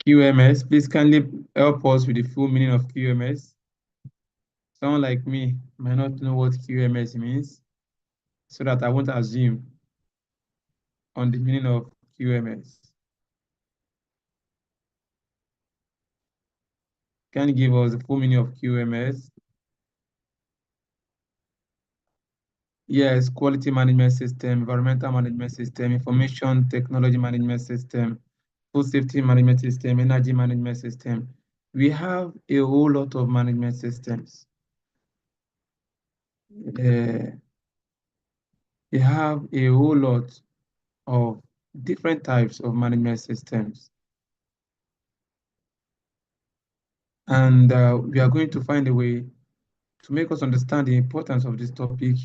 QMS. Please kindly help us with the full meaning of QMS. Someone like me might not know what QMS means, so that I won't assume on the meaning of QMS. Can you give us the full meaning of QMS? Yes, quality management system, environmental management system, information technology management system, food safety management system, energy management system. We have a whole lot of management systems. We have a whole lot of different types of management systems. And we are going to find a way to make us understand the importance of this topic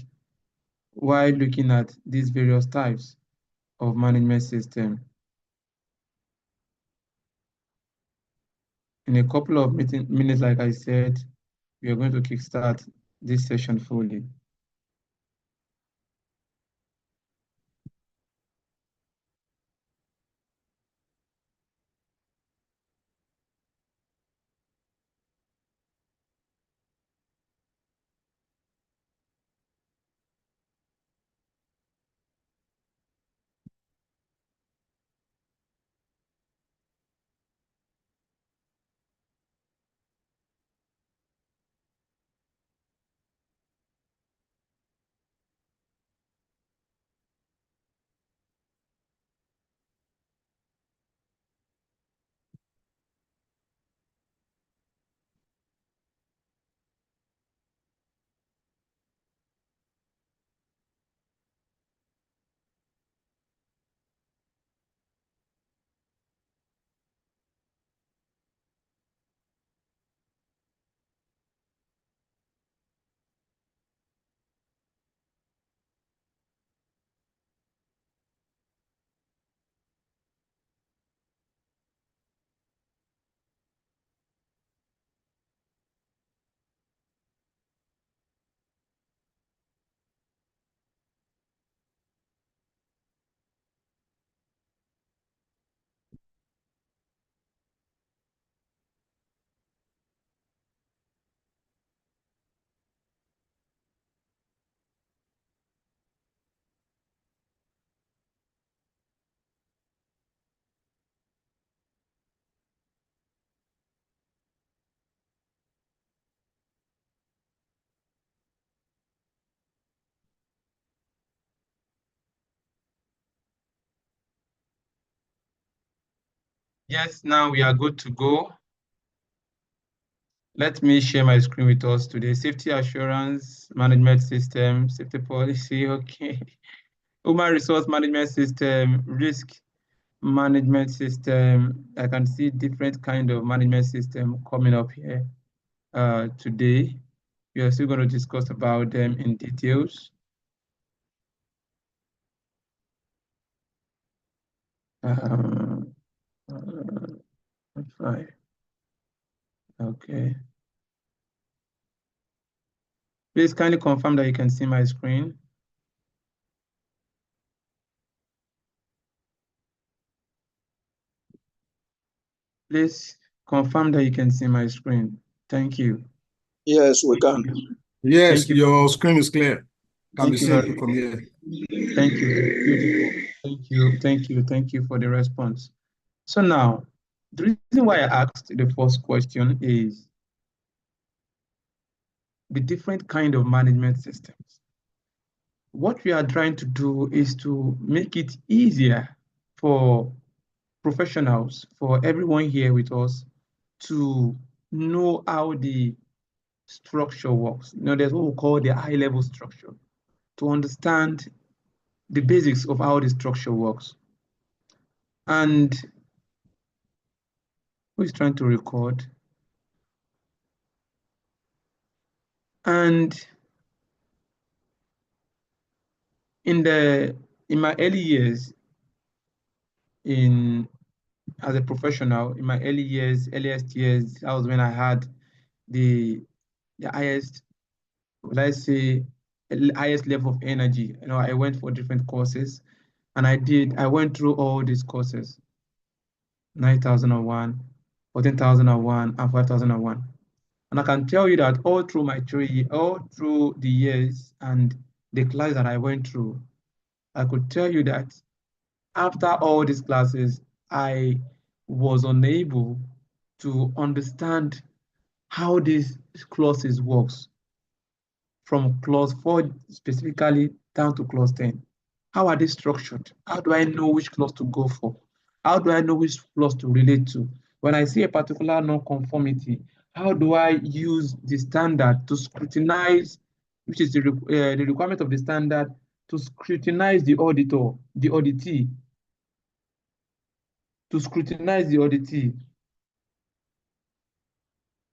while looking at these various types of management system. In a couple of minutes, like I said, we are going to kickstart this session fully. Yes, now we are good to go. Let me share my screen with us today. Safety assurance management system, safety policy, okay. Human resource management system, risk management system. I can see different kind of management system coming up here today. We are still going to discuss about them in details. Fine. Okay. Please kindly confirm that you can see my screen. Please confirm that you can see my screen. Thank you. Yes, we can. Yes, your screen is clear. Can be seen from here. Thank you. Beautiful. Thank you for the response. So now, the reason why I asked the first question is the different kind of management systems. What we are trying to do is to make it easier for professionals, for everyone here with us, to know how the structure works. You know, there's what we call the high-level structure, to understand the basics of how the structure works. And who is trying to record? And in my early years as a professional, in my earliest years, that was when I had the highest, would I say, highest level of energy. You know, I went for different courses, and I went through all these courses: 9001, 14,001, and 5,001. And I can tell you that all through all through the years and the class that I went through, I could tell you that after all these classes, I was unable to understand how these clauses works from clause 4 specifically down to clause 10. How are they structured? How do I know which clause to go for? How do I know which clause to relate to? When I see a particular non-conformity, how do I use the standard to scrutinize, which is the requirement of the standard, to scrutinize the auditor, the auditee, to scrutinize the auditee,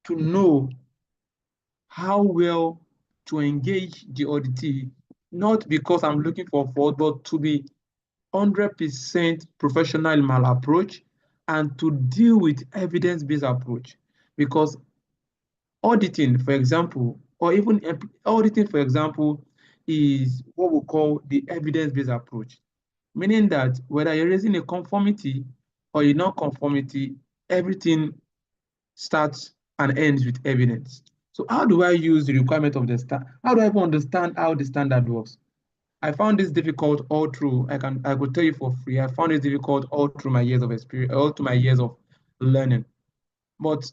to know how well to engage the auditee, not because I'm looking for fault, but to be 100% professional in my approach and to deal with evidence-based approach. Because auditing, for example, or even auditing, for example, is what we call the evidence-based approach, meaning that whether you're raising a conformity or a non-conformity, everything starts and ends with evidence. So how do I use the requirement of the standard? How do I even understand how the standard works? I found this difficult all through. I could tell you for free. I found it difficult all through my years of experience, all through my years of learning. But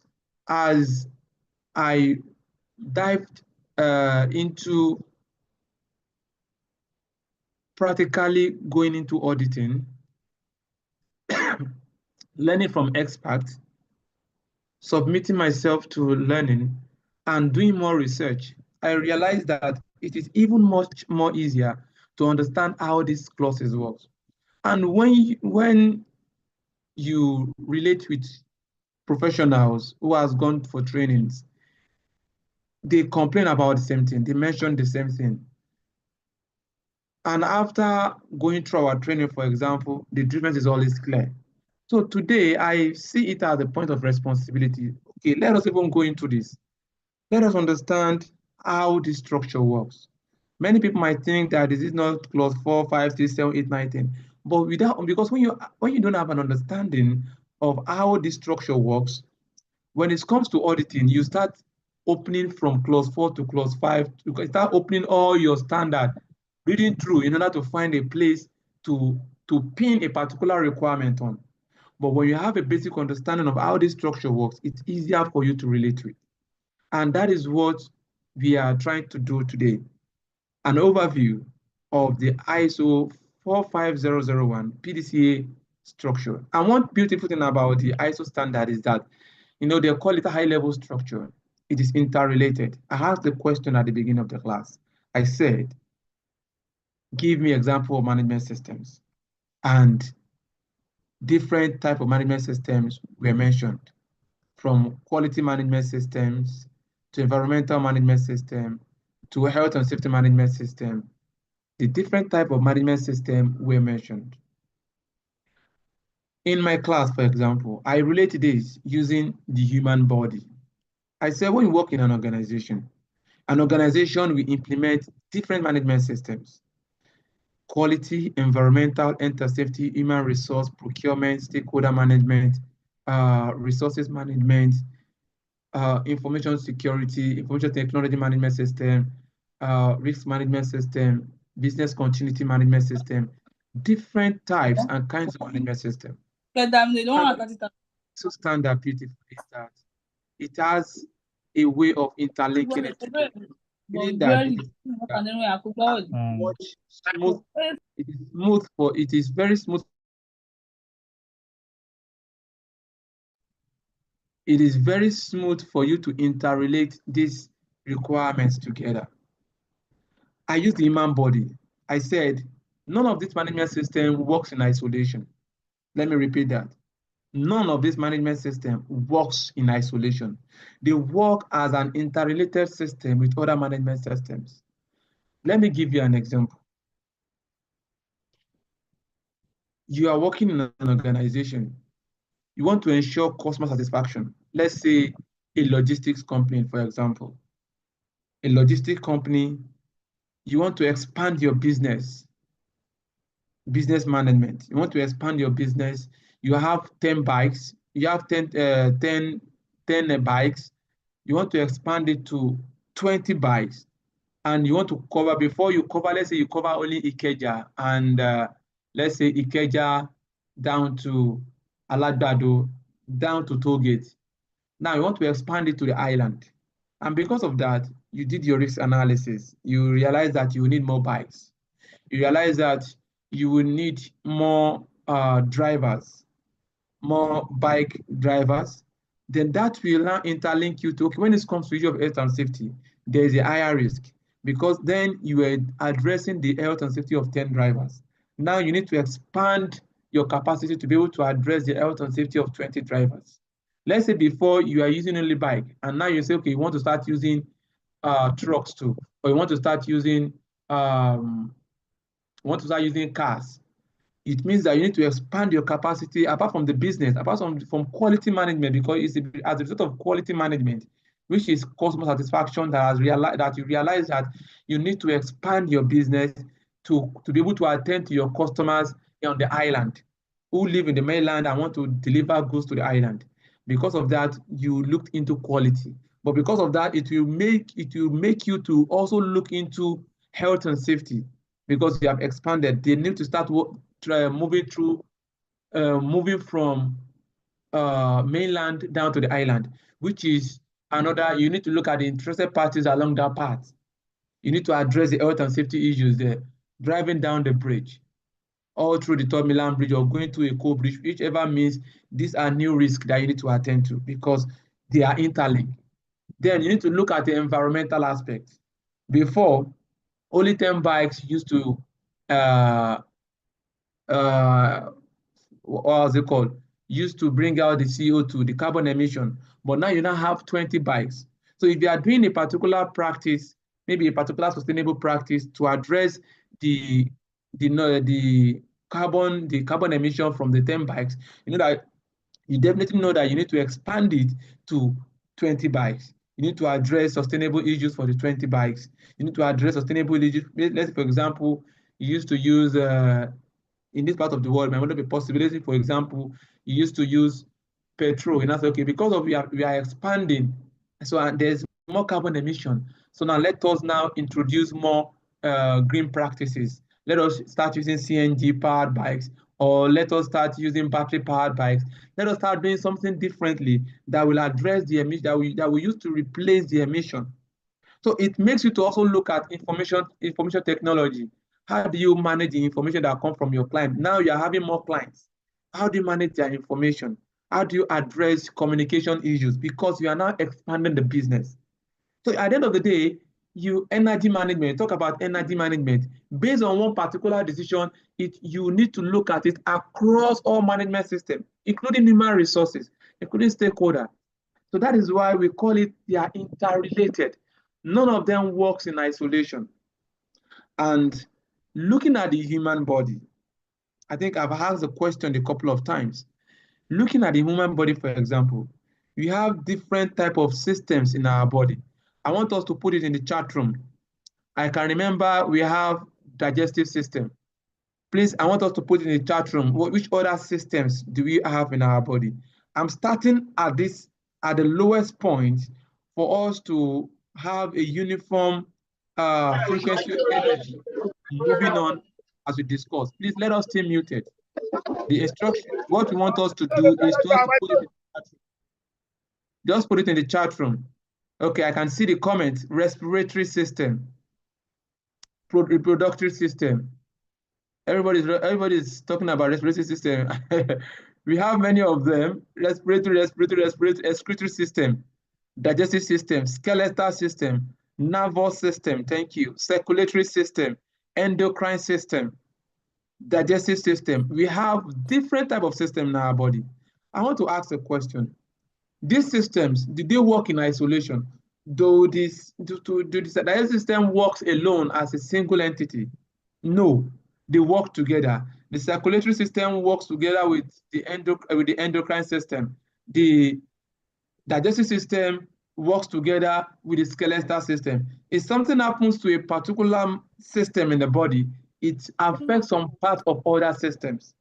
as I dived into practically going into auditing, learning from experts, submitting myself to learning, and doing more research, I realized that it is even much more easier to understand how these clauses work. And when you relate with professionals who has gone for trainings, they complain about the same thing. They mention the same thing. And after going through our training, for example, the difference is always clear. So today, I see it as a point of responsibility. Okay, let us even go into this. Let us understand how this structure works. Many people might think that this is not clause 4, 5, 6, 7, 8, 9, 10. But because when you don't have an understanding of how this structure works, when it comes to auditing, you start opening from clause 4 to clause 5. You start opening all your standard, reading through in order to find a place to pin a particular requirement on. But when you have a basic understanding of how this structure works, it's easier for you to relate to it. And that is what we are trying to do today. An overview of the ISO 45001 PDCA structure. And one beautiful thing about the ISO standard is that, they call it a high-level structure. It is interrelated. I asked the question at the beginning of the class. I said, give me example of management systems. And different type of management systems were mentioned, from quality management systems to environmental management system to health and safety management system. The different type of management system were mentioned. In my class, for example, I relate this using the human body. I said when you work in an organization will implement different management systems: quality, environmental, health and safety, human resource, procurement, stakeholder management, resources management, information security, information technology management system, risk management system, business continuity management system, different types and kinds of management system. So standard beautiful is that it has a way of interlinking it together, meaning that it is much smooth. It is smooth for it is very smooth. It is very smooth for you to interrelate these requirements together. I use the human body. I said none of this management system works in isolation. Let me repeat that. None of this management system works in isolation. They work as an interrelated system with other management systems. Let me give you an example. You are working in an organization. You want to ensure customer satisfaction. Let's say a logistics company, for example. A logistics company, you want to expand your business management. You want to expand your business. You have 10 bikes. you have 10 bikes, you want to expand it to 20 bikes, and you want to cover, before you cover, let's say you cover only Ikeja and let's say Ikeja down to Alagbado, down to Tollgate. Now you want to expand it to the island. And because of that, you did your risk analysis. You realize that you need more bikes. You realize that you will need more drivers, more bike drivers. Then that will now interlink you to, okay, when it comes to issue of health and safety, there is a higher risk because then you are addressing the health and safety of 10 drivers. Now you need to expand your capacity to be able to address the health and safety of 20 drivers. Let's say before you are using only bike, and now you say, okay, you want to start using trucks too, or you want to start using cars. It means that you need to expand your capacity apart from the business, apart from quality management, because it's as a result of quality management, which is customer satisfaction, that you realize that you need to expand your business to be able to attend to your customers on the island who live in the mainland and want to deliver goods to the island. Because of that, you looked into quality. But because of that, it will make you to also look into health and safety because you have expanded. They need to start moving from mainland down to the island, which is another. You need to look at the interested parties along that path. You need to address the health and safety issues there. Driving down the bridge, all through the Third Milan Bridge or going to a co-bridge, whichever means, these are new risks that you need to attend to because they are interlinked. Then you need to look at the environmental aspect. Before, only 10 bikes used to uh, what was it called? Used to bring out the CO2, the carbon emission, but now you now have 20 bikes. So if you are doing a particular practice, maybe a particular sustainable practice to address the the carbon emission from the 10 bikes, you definitely know that you need to expand it to 20 bikes. You need to address sustainable issues for the 20 bikes. You need to address sustainable issues. Let's, for example, you used to use in this part of the world, might not be a possibility. For example, you used to use petrol, and that's okay because of we are expanding, so there's more carbon emission. So now let us now introduce more green practices. Let us start using CNG powered bikes, or let us start using battery powered bikes. Let us start doing something differently that will address the emission that we use to replace the emission. So it makes you to also look at information technology. How do you manage the information that comes from your client? Now you're having more clients. How do you manage their information? How do you address communication issues? Because you are now expanding the business. So at the end of the day, energy management, talk about energy management. Based on one particular decision, you need to look at it across all management systems, including human resources, including stakeholder. So that is why we call it, they are interrelated. None of them works in isolation. And looking at the human body, I think I've asked the question a couple of times. Looking at the human body, for example, we have different type of systems in our body. I want us to put it in the chat room. I can remember we have digestive system. Please, I want us to put in the chat room, which other systems do we have in our body? I'm starting at the lowest point for us to have a uniform frequency of energy moving on as we discuss. Please let us stay muted. The instruction, what we want us to do is just to put it in the chat room. Just put it in the chat room. Okay, I can see the comment, respiratory system, reproductive system. Everybody's talking about respiratory system. We have many of them: respiratory, excretory system, digestive system, skeletal system, nervous system. Thank you. Circulatory system, endocrine system, digestive system. We have different type of system in our body. I want to ask a question. These systems, did they work in isolation? Do the digestive system works alone as a single entity? No, they work together. The circulatory system works together with the endocrine system. The digestive system works together with the skeletal system. If something happens to a particular system in the body, it affects some part of other systems.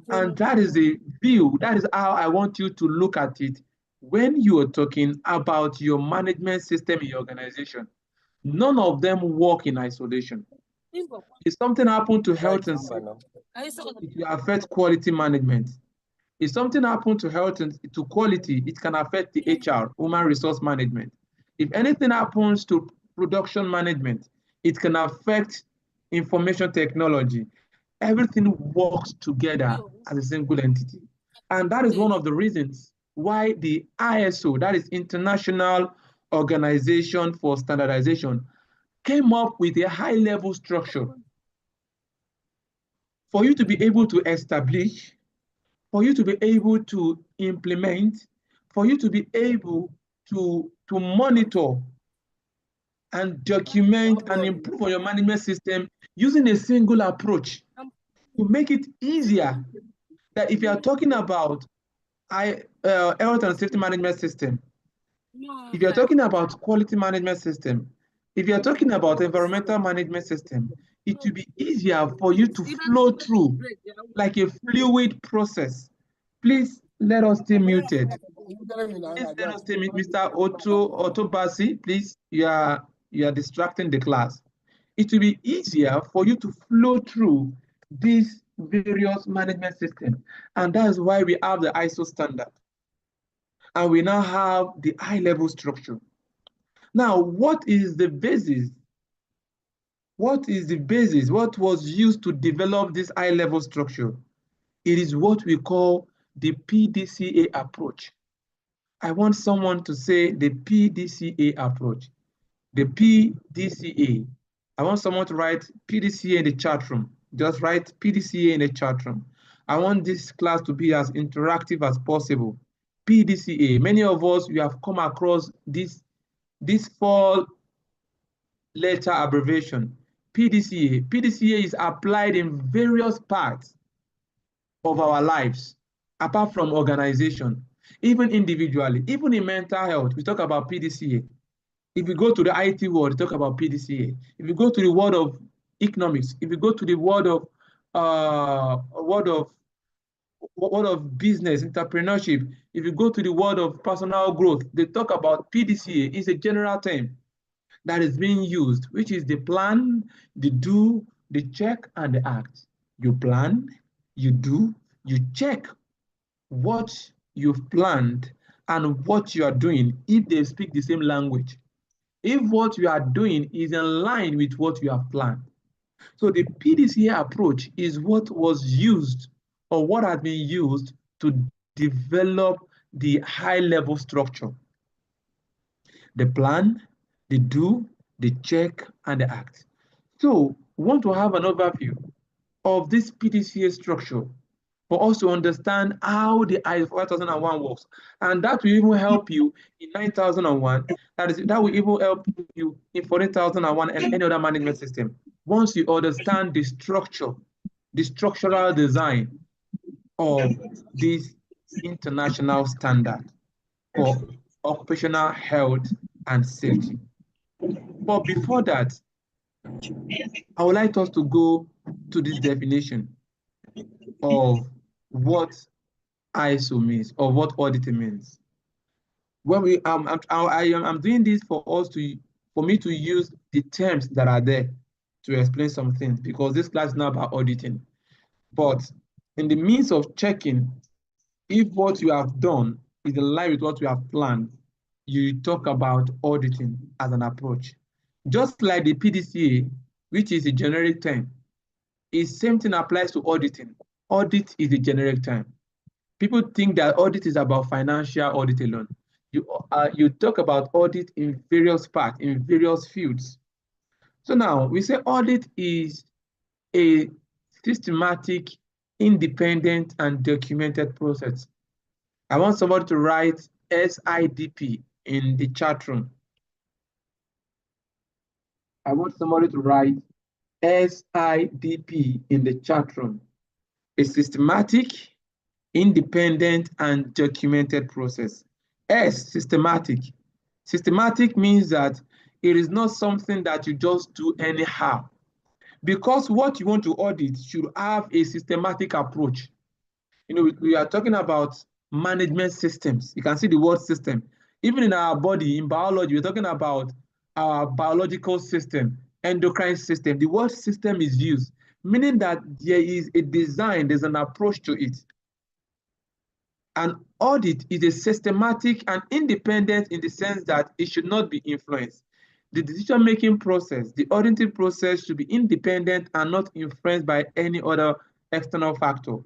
And that is the view, that is how I want you to look at it when you are talking about your management system in your organization. None of them work in isolation. If something happened to health and safety, it will affect quality management. If something happened to health and to quality, it can affect the HR, human resource management. If anything happens to production management, it can affect information technology. Everything works together as a single entity. And that is one of the reasons why the ISO, that is International Organization for Standardization, came up with a high-level structure for you to be able to establish, for you to be able to implement, for you to be able to monitor and document and improve on your management system using a single approach to make it easier. That if you are talking about health and safety management system, if you're talking about quality management system, if you're talking about environmental management system, it will be easier for you to flow through like a fluid process. Please let us stay muted. Please let us stay muted. Mr. Otto Bassi, please, you are distracting the class. It will be easier for you to flow through these various management systems. And that's why we have the ISO standard. And we now have the high-level structure. Now, what is the basis? What is the basis? What was used to develop this high-level structure? It is what we call the PDCA approach. I want someone to say the PDCA approach. The PDCA. I want someone to write PDCA in the chat room. Just write PDCA in the chat room. I want this class to be as interactive as possible. PDCA. Many of us, we have come across this 4-letter abbreviation. PDCA. PDCA is applied in various parts of our lives, apart from organization, even individually, even in mental health, we talk about PDCA. If you go to the IT world, we talk about PDCA. If you go to the world of economics, if you go to the world of business, entrepreneurship, if you go to the world of personal growth, they talk about PDCA. It's a general term that is being used, which is the plan, the do, the check, and the act. You plan, you do, you check what you've planned and what you are doing if they speak the same language. If what you are doing is in line with what you have planned. So the PDCA approach is what was used or what has been used to develop the high-level structure. The plan, the do, the check, and the act. So we want to have an overview of this PDCA structure for us to understand how the ISO 5001 works. And that will even help you in 9001. That will even help you in 14001 and any other management system. Once you understand the structure, the structural design of this international standard for occupational health and safety. But before that, I would like us to go to this definition of what ISO means or what auditing means. When we I'm doing this for me to use the terms that are there to explain some things, because this class is not about auditing. But in the means of checking if what you have done is in line with what you have planned, you talk about auditing as an approach. Just like the PDCA, which is a generic term, the same thing applies to auditing. Audit is a generic term. People think that audit is about financial audit alone. You talk about audit in various parts, in various fields. So now we say audit is a systematic, independent, and documented process. I want somebody to write SIDP in the chat room. I want somebody to write SIDP in the chat room. A systematic, independent, and documented process. S, systematic. Systematic means that it is not something that you just do anyhow, because what you want to audit should have a systematic approach. We are talking about management systems. You can see the word system. Even in our body, in biology, we're talking about our biological system, endocrine system. The word system is used, meaning that there is a design, there's an approach to it. An audit is a systematic and independent in the sense that it should not be influenced. The decision-making process, the auditing process should be independent and not influenced by any other external factor.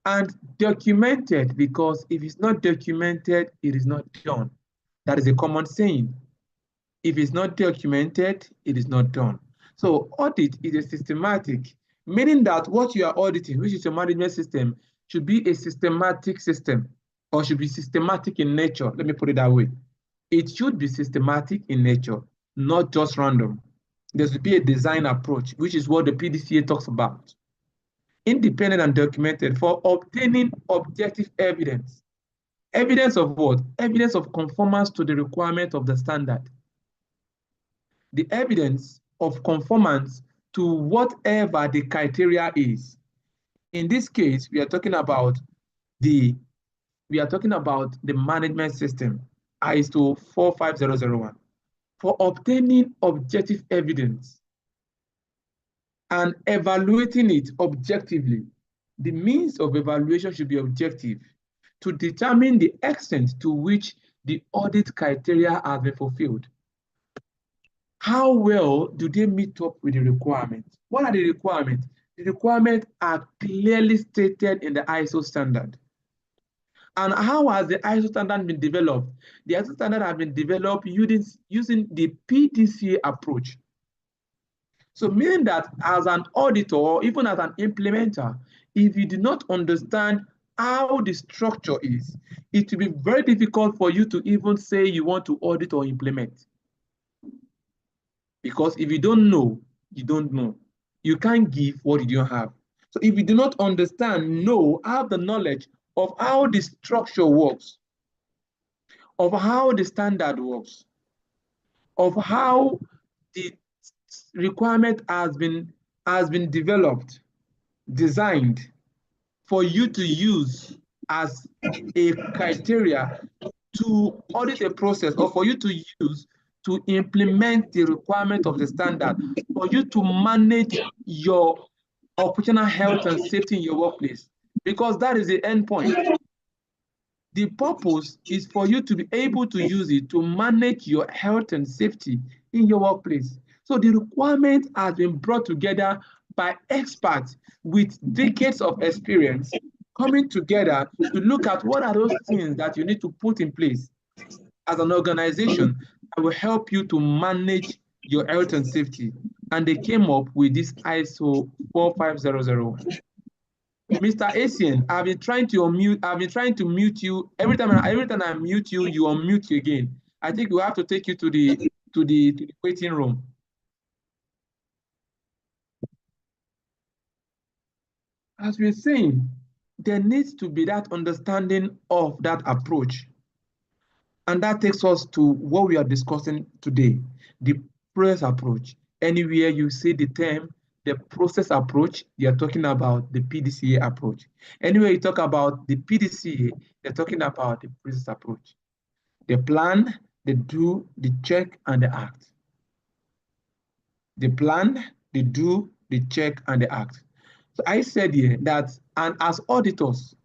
And documented, because if it's not documented, it is not done. That is a common saying. If it's not documented, it is not done. So audit is a systematic, meaning that what you are auditing, which is your management system, should be a systematic system or should be systematic in nature. Let me put it that way. It should be systematic in nature, not just random. There should be a design approach, which is what the PDCA talks about. Independent and documented for obtaining objective evidence. Evidence of what? Evidence of conformance to the requirement of the standard. The evidence of conformance to whatever the criteria is. In this case, we are talking about the management system, ISO 45001, for obtaining objective evidence and evaluating it objectively. The means of evaluation should be objective to determine the extent to which the audit criteria have been fulfilled. How well do they meet up with the requirements? What are the requirements? The requirements are clearly stated in the ISO standard. And how has the ISO standard been developed? The ISO standard has been developed using the PDCA approach. So meaning that as an auditor or even as an implementer, if you do not understand how the structure is, it will be very difficult for you to even say you want to audit or implement. Because if you don't know, you don't know. You can't give what you don't have. So if you do not understand, have the knowledge of how the structure works, of how the standard works, of how the requirement has been developed, designed for you to use as a criteria to audit a process or for you to use to implement the requirement of the standard, for you to manage your occupational health and safety in your workplace, because that is the end point. The purpose is for you to be able to use it to manage your health and safety in your workplace. So the requirement has been brought together by experts with decades of experience coming together to look at what are those things that you need to put in place as an organization that will help you to manage your health and safety. And they came up with this ISO 45001. Mr. Asian, I've been trying to mute you. Every time I mute you, you unmute again. I think we have to take you to the waiting room. As we're saying, there needs to be that understanding of that approach. And that takes us to what we are discussing today, the process approach. Anywhere you see the term, the process approach, you're talking about the PDCA approach. Anywhere you talk about the PDCA, you're talking about the process approach. The plan, the do, the check, and the act. The plan, the do, the check, and the act. So I said here that, and as auditors,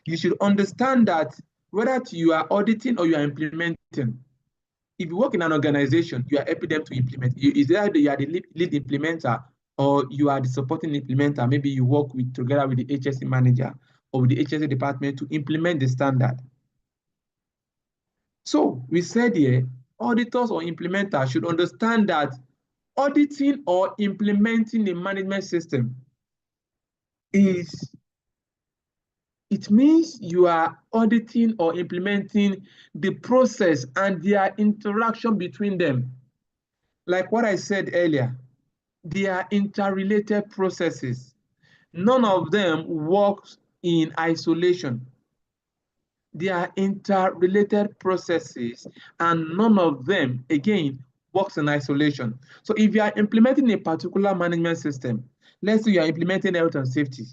you should understand that whether you are auditing or you are implementing, if you work in an organization, you are helping them to implement. Is either you are the lead implementer or you are the supporting implementer. Maybe you work together with the HSE manager or with the HSE department to implement the standard. So we said here, auditors or implementers should understand that auditing or implementing a management system it means you are auditing or implementing the process and their interaction between them. Like what I said earlier, they are interrelated processes. None of them works in isolation. They are interrelated processes, and none of them, again, works in isolation. So if you are implementing a particular management system, let's say you are implementing health and safety,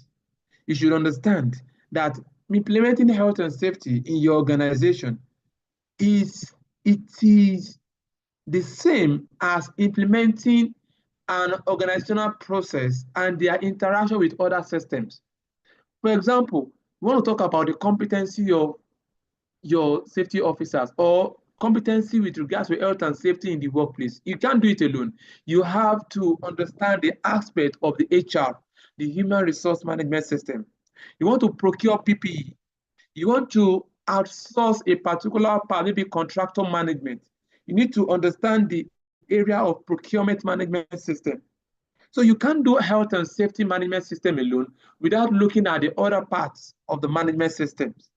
you should understand that implementing health and safety in your organization is the same as implementing an organizational process and their interaction with other systems. For example, we want to talk about the competency of your safety officers or competency with regards to health and safety in the workplace. You can't do it alone. You have to understand the aspect of the HR, the human resource management system. You want to procure PPE. You want to outsource a particular part, maybe contractor management. You need to understand the area of procurement management system. So you can't do health and safety management system alone without looking at the other parts of the management systems.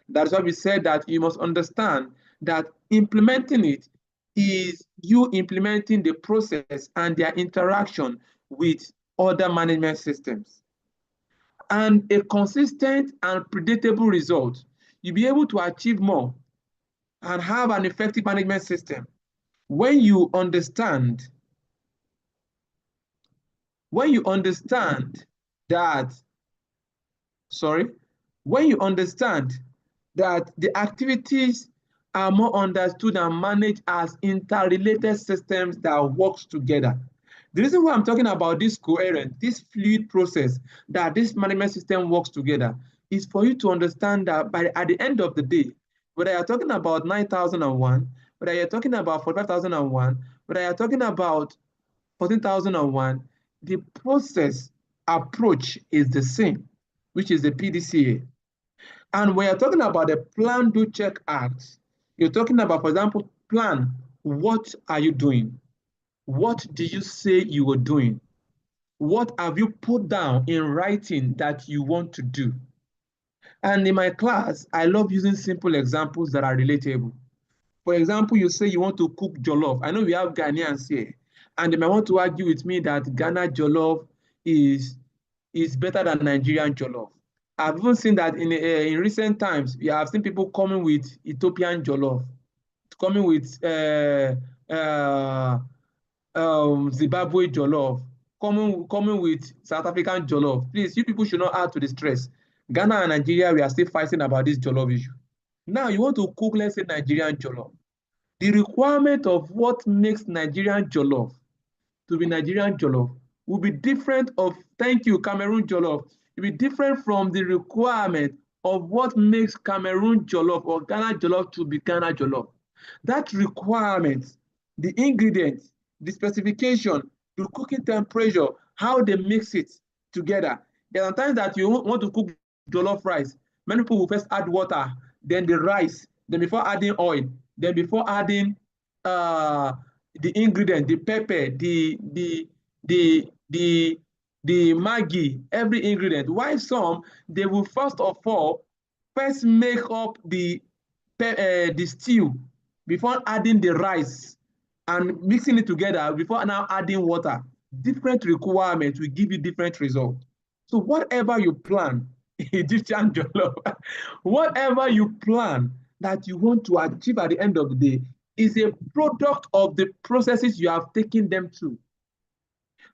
That's why we said that you must understand that implementing it is you implementing the process and their interaction with other management systems. And a consistent and predictable result, you'll be able to achieve more and have an effective management system when you understand that, sorry, when you understand that the activities are more understood and managed as interrelated systems that works together. The reason why I'm talking about this coherent, this fluid process that this management system works together is for you to understand that at the end of the day, whether you're talking about 9001, whether you're talking about 45,001, whether you're talking about 14,001, the process approach is the same, which is the PDCA. And when you're talking about the Plan, Do, Check, Act, you're talking about, for example, plan. What are you doing? What do you say you were doing? What have you put down in writing that you want to do? And in my class, I love using simple examples that are relatable. For example, you say you want to cook jollof. I know we have Ghanaians here, and they might want to argue with me that Ghana jollof is better than Nigerian jollof. I've even seen that in recent times, we have seen people coming with Ethiopian jollof, coming with Zimbabwe jollof, coming with South African jollof. Please, you people should not add to the stress. Ghana and Nigeria, we are still fighting about this jollof issue. Now, you want to cook, let's say, Nigerian jollof. The requirement of what makes Nigerian jollof to be Nigerian jollof will be different of, thank you, Cameroon jollof. It will be different from the requirement of what makes Cameroon jollof or Ghana jollof to be Ghana jollof. That requirement, the ingredients, the specification, the cooking temperature, how they mix it together. There are times that you want to cook jollof rice. Many people will first add water, then the rice, then before adding oil, then before adding the ingredient, the pepper, the Maggi, every ingredient. Why some, they will first of all first make up the stew before adding the rice and mixing it together before now adding water. Different requirements will give you different results. So whatever you plan, Egyptian jollof, whatever you plan that you want to achieve at the end of the day is a product of the processes you have taken them through.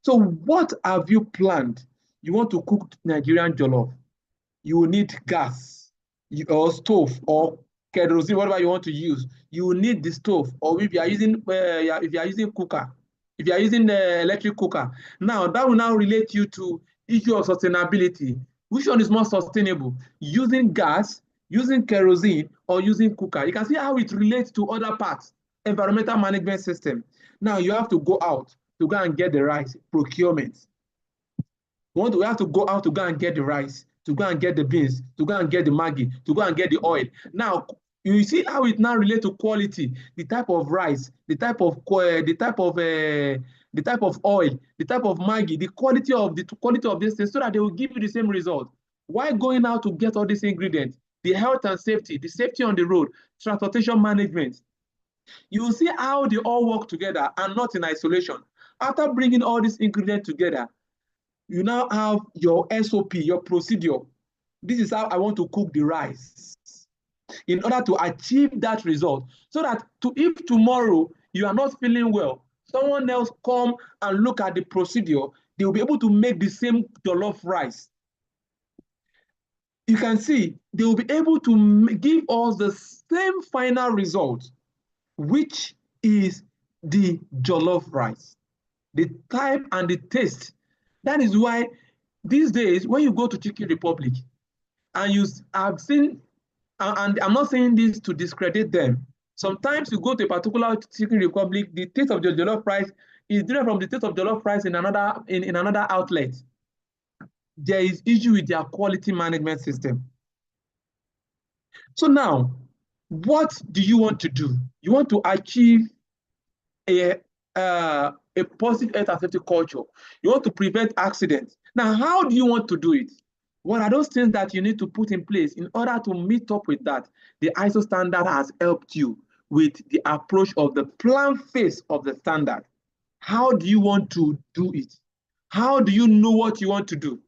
So what have you planned? You want to cook Nigerian jollof. You will need gas or stove or kerosene, whatever you want to use. You will need the stove, or if you are using cooker, if you are using the electric cooker. Now that will now relate you to issue of sustainability. Which one is more sustainable? Using gas, using kerosene, or using cooker? You can see how it relates to other parts, environmental management system. Now you have to go out to go and get the rice, procurement. We have to go out to go and get the rice, to go and get the beans, to go and get the Maggi, to go and get the oil. Now, you see how it now relates to quality, the type of rice, the type of oil, the type of Maggi, the quality of this thing, so that they will give you the same result. Why going out to get all these ingredients? The health and safety, the safety on the road, transportation management. You will see how they all work together and not in isolation. After bringing all these ingredients together, you now have your SOP, your procedure. This is how I want to cook the rice in order to achieve that result. So that if tomorrow you are not feeling well, someone else come and look at the procedure, they will be able to make the same jollof rice. You can see they will be able to give us the same final result, which is the jollof rice, the type and the taste. That is why these days, when you go to Chicken Republic, and I've seen, and I'm not saying this to discredit them. Sometimes you go to a particular Chicken Republic, the taste of the jollof rice is different from the taste of jollof rice in another outlet. There is issue with their quality management system. So now, what do you want to do? You want to achieve a positive health and safety culture. You want to prevent accidents. Now, how do you want to do it? What are those things that you need to put in place in order to meet up with that? The ISO standard has helped you with the approach of the plan phase of the standard. How do you want to do it? How do you know what you want to do?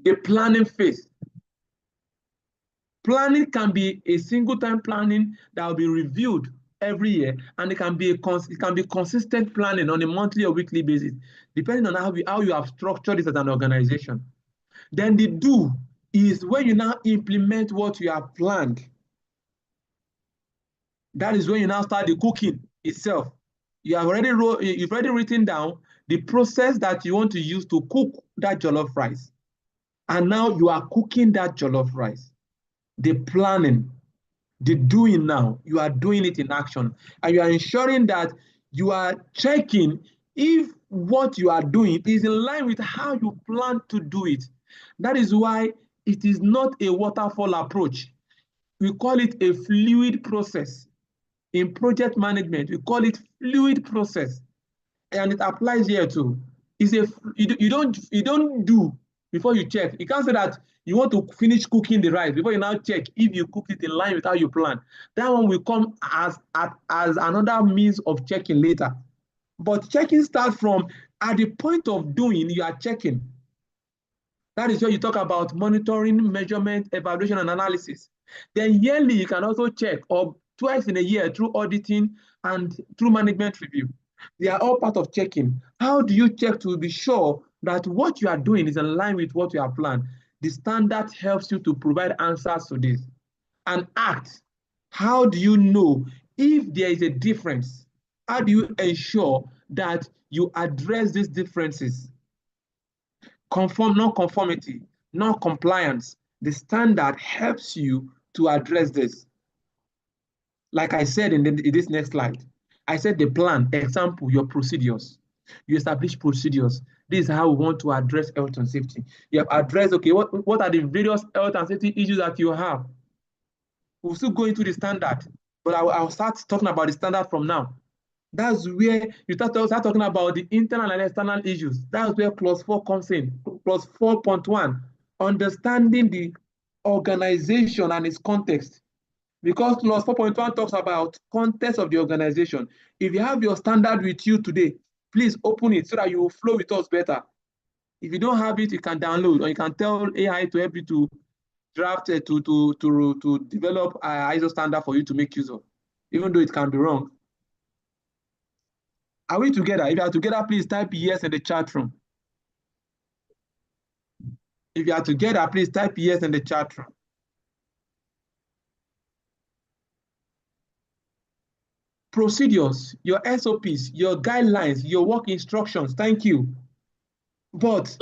The planning phase. Planning can be a single time planning that will be reviewed every year, and it can be consistent planning on a monthly or weekly basis, depending on how you have structured it as an organization. Then the do is when you now implement what you have planned. That is when you now start the cooking itself. You've already written down the process that you want to use to cook that jollof rice. And now you are cooking that jollof rice. The planning, the doing now, you are doing it in action. And you are ensuring that you are checking if what you are doing is in line with how you plan to do it. That is why it is not a waterfall approach. We call it a fluid process. In project management, we call it fluid process. And it applies here too. You don't do before you check. You can't say that you want to finish cooking the rice before you now check if you cook it in line with how you plan. That one will come as another means of checking later. But checking starts from at the point of doing, you are checking. That is where you talk about monitoring, measurement, evaluation, and analysis. Then yearly, you can also check, or twice in a year through auditing and through management review. They are all part of checking. How do you check to be sure that what you are doing is in line with what you have planned? The standard helps you to provide answers to this. And act. How do you know if there is a difference? How do you ensure that you address these differences? Non-conformity, non-compliance. The standard helps you to address this. Like I said in this next slide, I said the plan, example, your procedures. You establish procedures. This is how we want to address health and safety. You have addressed, okay, what are the various health and safety issues that you have? We'll still go into the standard, but I'll start talking about the standard from now. That's where you start talking about the internal and external issues. That's where clause 4 comes in. Clause 4.1, understanding the organization and its context. Because clause 4.1 talks about context of the organization. If you have your standard with you today, please open it so that you will flow with us better. If you don't have it, you can download, or you can tell AI to help you to draft to develop an ISO standard for you to make use of, even though it can be wrong. Are we together? If you are together, please type yes in the chat room. If you are together, please type yes in the chat room. Procedures, your SOPs, your guidelines, your work instructions. Thank you. But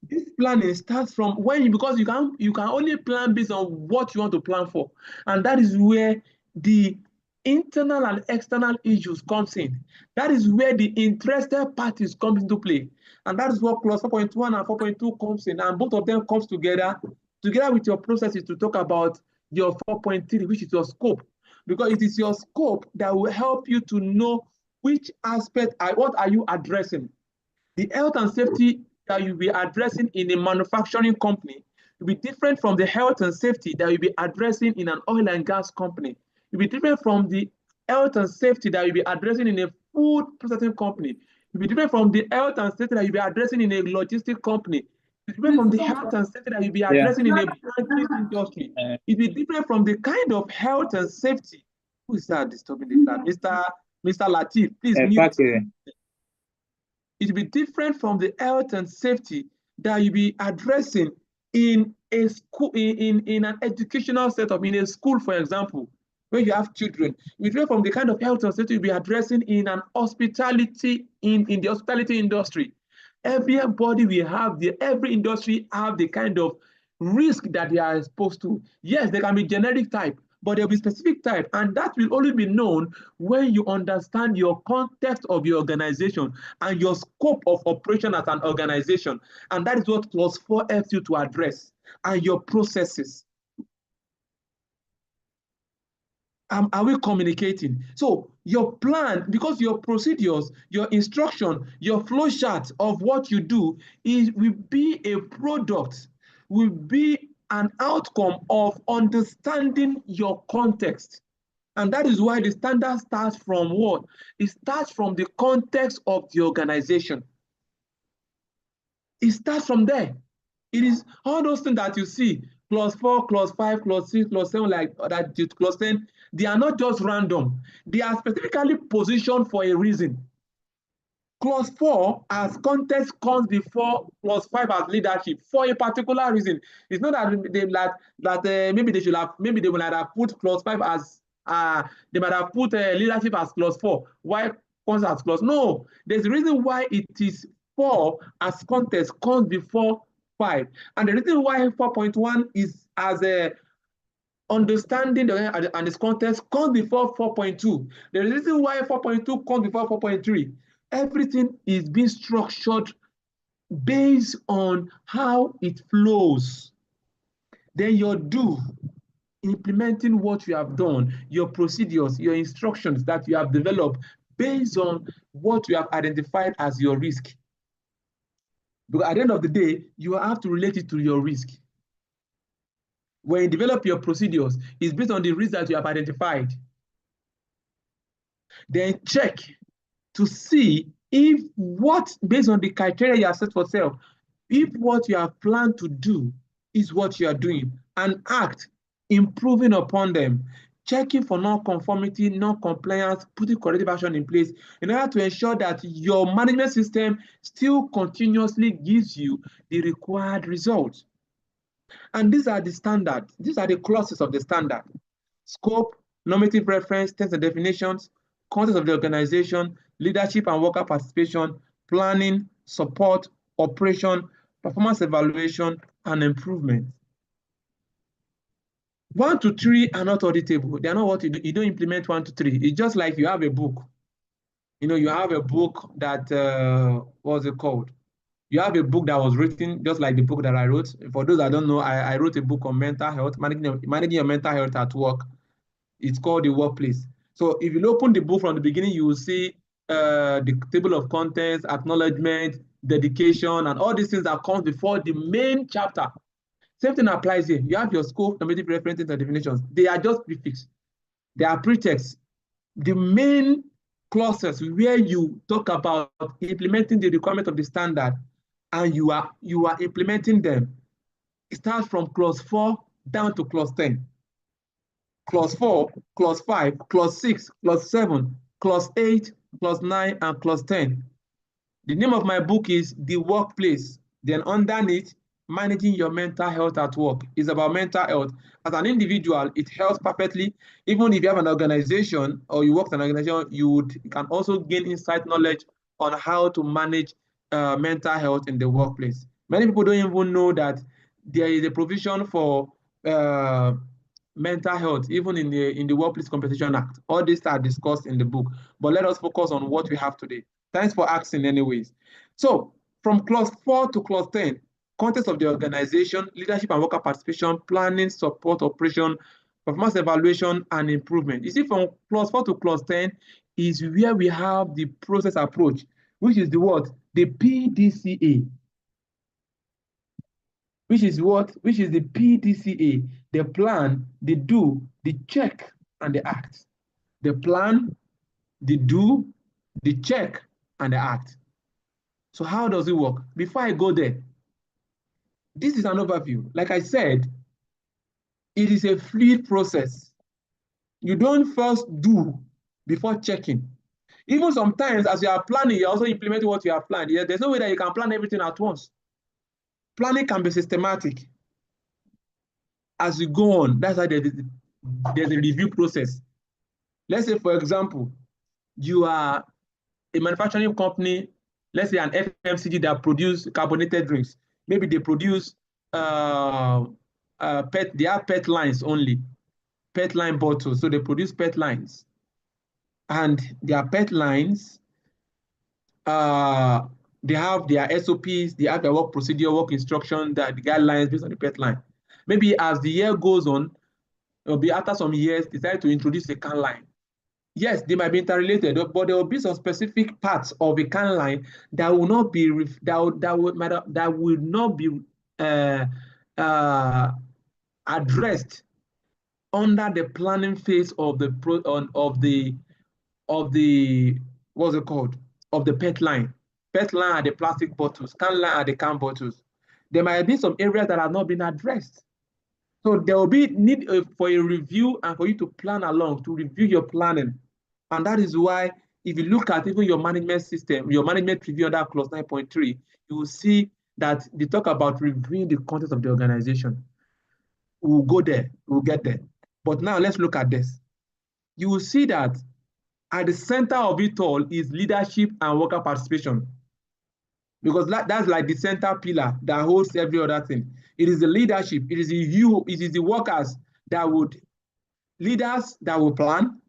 this planning starts from because you can only plan based on what you want to plan for. And that is where the internal and external issues comes in. That is where the interested parties come into play. And that is what clause 4.1 and 4.2 comes in. And both of them comes together with your processes to talk about your 4.3, which is your scope. Because it is your scope that will help you to know which aspect, what are you addressing. The health and safety that you'll be addressing in a manufacturing company will be different from the health and safety that you'll be addressing in an oil and gas company. It will be different from the health and safety that you'll be addressing in a food processing company. It will be different from the health and safety that you'll be addressing in a logistic company. It will be different from the health and safety that you'll be addressing in a banking industry. It will be different from the kind of health and safety. Who is that disturbing the chat? Mr. Mr. Latif, please mute. Exactly. It will be different from the health and safety that you'll be addressing in a school, in an educational setup, in a school, for example, where you have children. It's different from the kind of health and safety you'll be addressing in an hospitality, in the hospitality industry. Everybody will have every industry have the kind of risk that they are exposed to. Yes, there can be generic type, but there'll be specific type, and that will only be known when you understand your context of your organization and your scope of operation as an organization. And that is what Clause 4 helps you to address, and your processes. Are we communicating? So your plan, because your procedures, your instruction, your flow chart of what you do will be a product, will be an outcome of understanding your context. And that is why the standard starts from what? It starts from the context of the organization. It starts from there. It is all those things that you see, clause 4, clause 5, clause 6, clause 7, like that, clause 10, they are not just random. They are specifically positioned for a reason. Clause 4 as context comes before clause 5 as leadership for a particular reason. It's not that maybe they should have, maybe they would have put clause 5 as they might have put leadership as clause 4. Why context as clause? No, there's a reason why it is 4 as context comes before 5. And the reason why 4.1 is as a understanding the and its context comes before 4.2. The reason why 4.2 comes before 4.3, everything is being structured based on how it flows. Then your do, implementing what you have done, your procedures, your instructions that you have developed based on what you have identified as your risk. Because at the end of the day, you have to relate it to your risk. When you develop your procedures, it's based on the risk that you have identified. Then check to see if what, based on the criteria you have set for yourself, if what you have planned to do is what you are doing, and act, improving upon them, checking for non-conformity, non-compliance, putting corrective action in place in order to ensure that your management system still continuously gives you the required results. And these are the standards. These are the clauses of the standard. Scope, normative reference, terms and definitions, context of the organization, leadership and worker participation, planning, support, operation, performance evaluation, and improvement. 1 to 3 are not auditable. They are not what you do. You don't implement 1 to 3. It's just like you have a book. You have a book that, what's it called? You have a book that was written just like the book that I wrote. For those that don't know, I wrote a book on mental health, managing your mental health at work. It's called The Workplace. So if you open the book from the beginning, you will see the table of contents, acknowledgement, dedication, and all these things that come before the main chapter. Same thing applies here. You have your scope, normative references, and definitions. They are just prefixes. They are pretexts. The main clauses where you talk about implementing the requirement of the standard and you are implementing them, it starts from clause 4 down to clause 10. Clause 4, clause 5, clause 6, clause 7, clause 8, clause 9, and clause 10. The name of my book is The Workplace. Then underneath, managing your mental health at work. Is about mental health. As an individual, it helps perfectly. Even if you have an organization or you work in an organization, you can also gain insight knowledge on how to manage mental health in the workplace. Many people don't even know that there is a provision for mental health, even in the Workplace Compensation Act. All these are discussed in the book, but let us focus on what we have today. Thanks for asking anyways. So from clause 4 to clause 10, context of the organization, leadership and worker participation, planning, support, operation, performance evaluation, and improvement. You see, from clause 4 to clause 10 is where we have the process approach, which is the what? The PDCA. Which is what? Which is the PDCA, the plan, the do, the check, and the act. The plan, the do, the check, and the act. So how does it work? Before I go there, this is an overview. Like I said, it is a fluid process. You don't first do before checking. Even sometimes as you are planning, you're also implementing what you have planned. Yeah, there's no way that you can plan everything at once. Planning can be systematic. As you go on, that's why there's a review process. Let's say, for example, you are a manufacturing company, let's say an FMCG that produce carbonated drinks. Maybe they produce they have pet lines only, pet line bottles. So they produce pet lines. And their pet lines, they have their SOPs, they have their work procedure, work instruction, the guidelines based on the pet line. Maybe as the year goes on, it will be after some years, decide to introduce a can line. Yes, they might be interrelated, but there will be some specific parts of a can line that will not be addressed under the planning phase of the what's it called, of the pet line. Pet line are the plastic bottles, can line are the can bottles. There might be some areas that have not been addressed. So there will be need for a review and for you to plan along, to review your planning. And that is why if you look at even your management system, your management review under clause 9.3, you will see that they talk about reviewing the content of the organization. We'll go there, we'll get there. But now let's look at this. You will see that at the center of it all is leadership and worker participation. Because that's like the center pillar that holds every other thing. It is the leadership, it is the workers that would, leaders that will plan,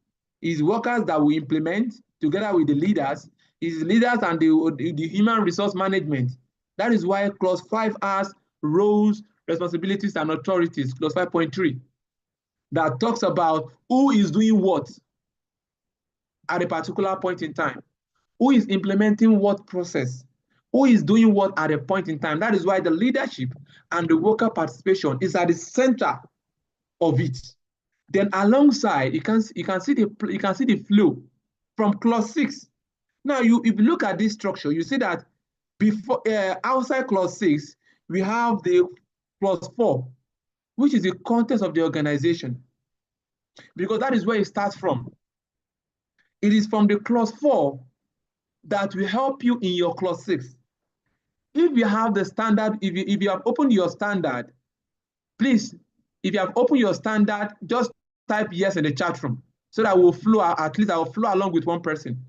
it is workers that will implement together with the leaders, it is leaders and the human resource management. That is why clause 5 has roles, responsibilities, and authorities, clause 5.3, that talks about who is doing what at a particular point in time, who is implementing what process, who is doing what at a point in time. That is why the leadership and the worker participation is at the center of it. Then alongside, you can see the flow from clause 6. Now, if you look at this structure, you see that before outside clause 6, we have the clause 4, which is the context of the organization, because that is where it starts from. It is from the clause 4 that will help you in your clause 6. If you have the standard, if you have opened your standard, please, if you have opened your standard, just type yes in the chat room so that we'll flow, at least I will flow along with one person.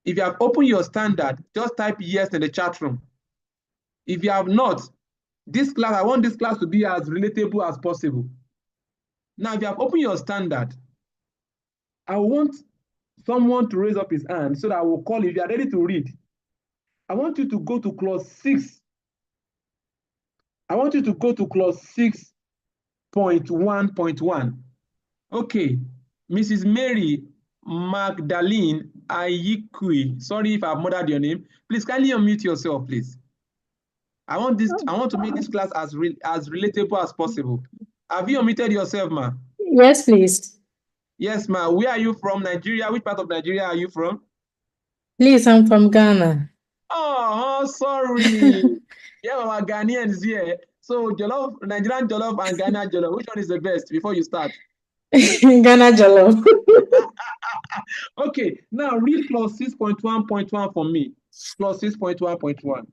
If you have opened your standard, just type yes in the chat room. If you have not, this class, I want this class to be as relatable as possible. Now, if you have opened your standard, I want someone to raise up his hand so that I will call you. If you are ready to read, I want you to go to clause 6. I want you to go to clause 6.1.1. Okay, Mrs. Mary Magdalene Ayikui. Sorry if I've murdered your name. Please kindly unmute yourself, please. I want to make this class as relatable as possible. Have you unmuted yourself, ma? Yes, please. Yes, ma. Where are you from? Nigeria? Which part of Nigeria are you from? Please, I'm from Ghana. Oh, sorry. Yeah, our Ghanaians here. So jollof, Nigerian jollof and Ghana jollof. Which one is the best before you start? Ghana Jollof. Okay, now read clause 6.1.1 for me. Clause 6.1.1.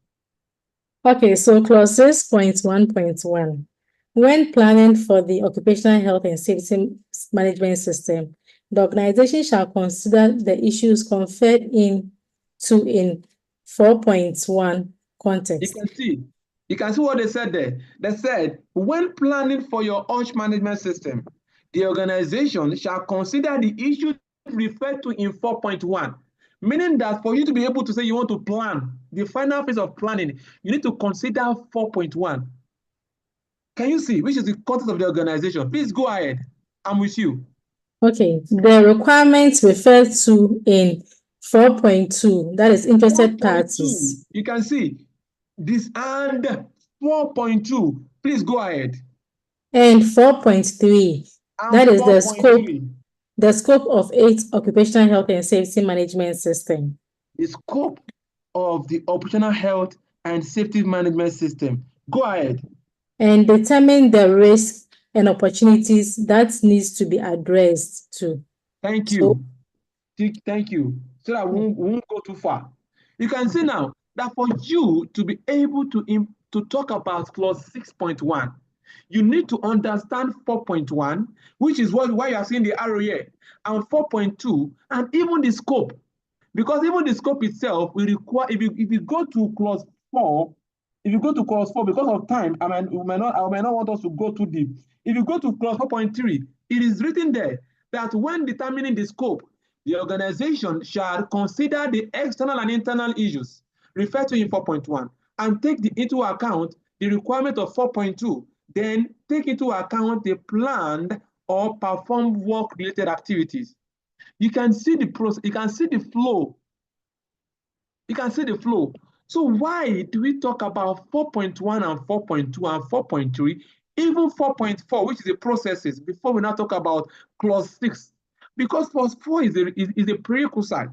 Okay, so clause 6.1.1. When planning for the occupational health and safety management system, the organization shall consider the issues conferred in 4.1 context. You can see what they said there. They said, when planning for your OSH management system, the organization shall consider the issues referred to in 4.1. Meaning that for you to be able to say you want to plan, the final phase of planning, you need to consider 4.1. Can you see which is the context of the organization? Please go ahead. I'm with you. Okay, the requirements referred to in 4.2, that is interested 4.2, parties. you can see this, and 4.2. Please go ahead. And 4.3, that is the scope of 8 occupational health and safety management system. The scope of the occupational health and safety management system. Go ahead. And determine the risks and opportunities that needs to be addressed too. Thank you. Thank you. So that we won't go too far. You can see now that for you to be able to talk about clause 6.1, you need to understand 4.1, which is why you are seeing the arrow here, and 4.2, and even the scope. Because even the scope itself will require, if you go to clause 4, if you go to clause 4, because of time, I might not want us to go too deep. If you go to clause 4.3, it is written there that when determining the scope, the organization shall consider the external and internal issues referred to in 4.1 and take into account the requirement of 4.2, then take into account the planned or performed work-related activities. You can see the process, you can see the flow. You can see the flow. So why do we talk about 4.1 and 4.2 and 4.3, even 4.4, which is the processes, before we now talk about clause 6? Because clause 4 is a prerequisite.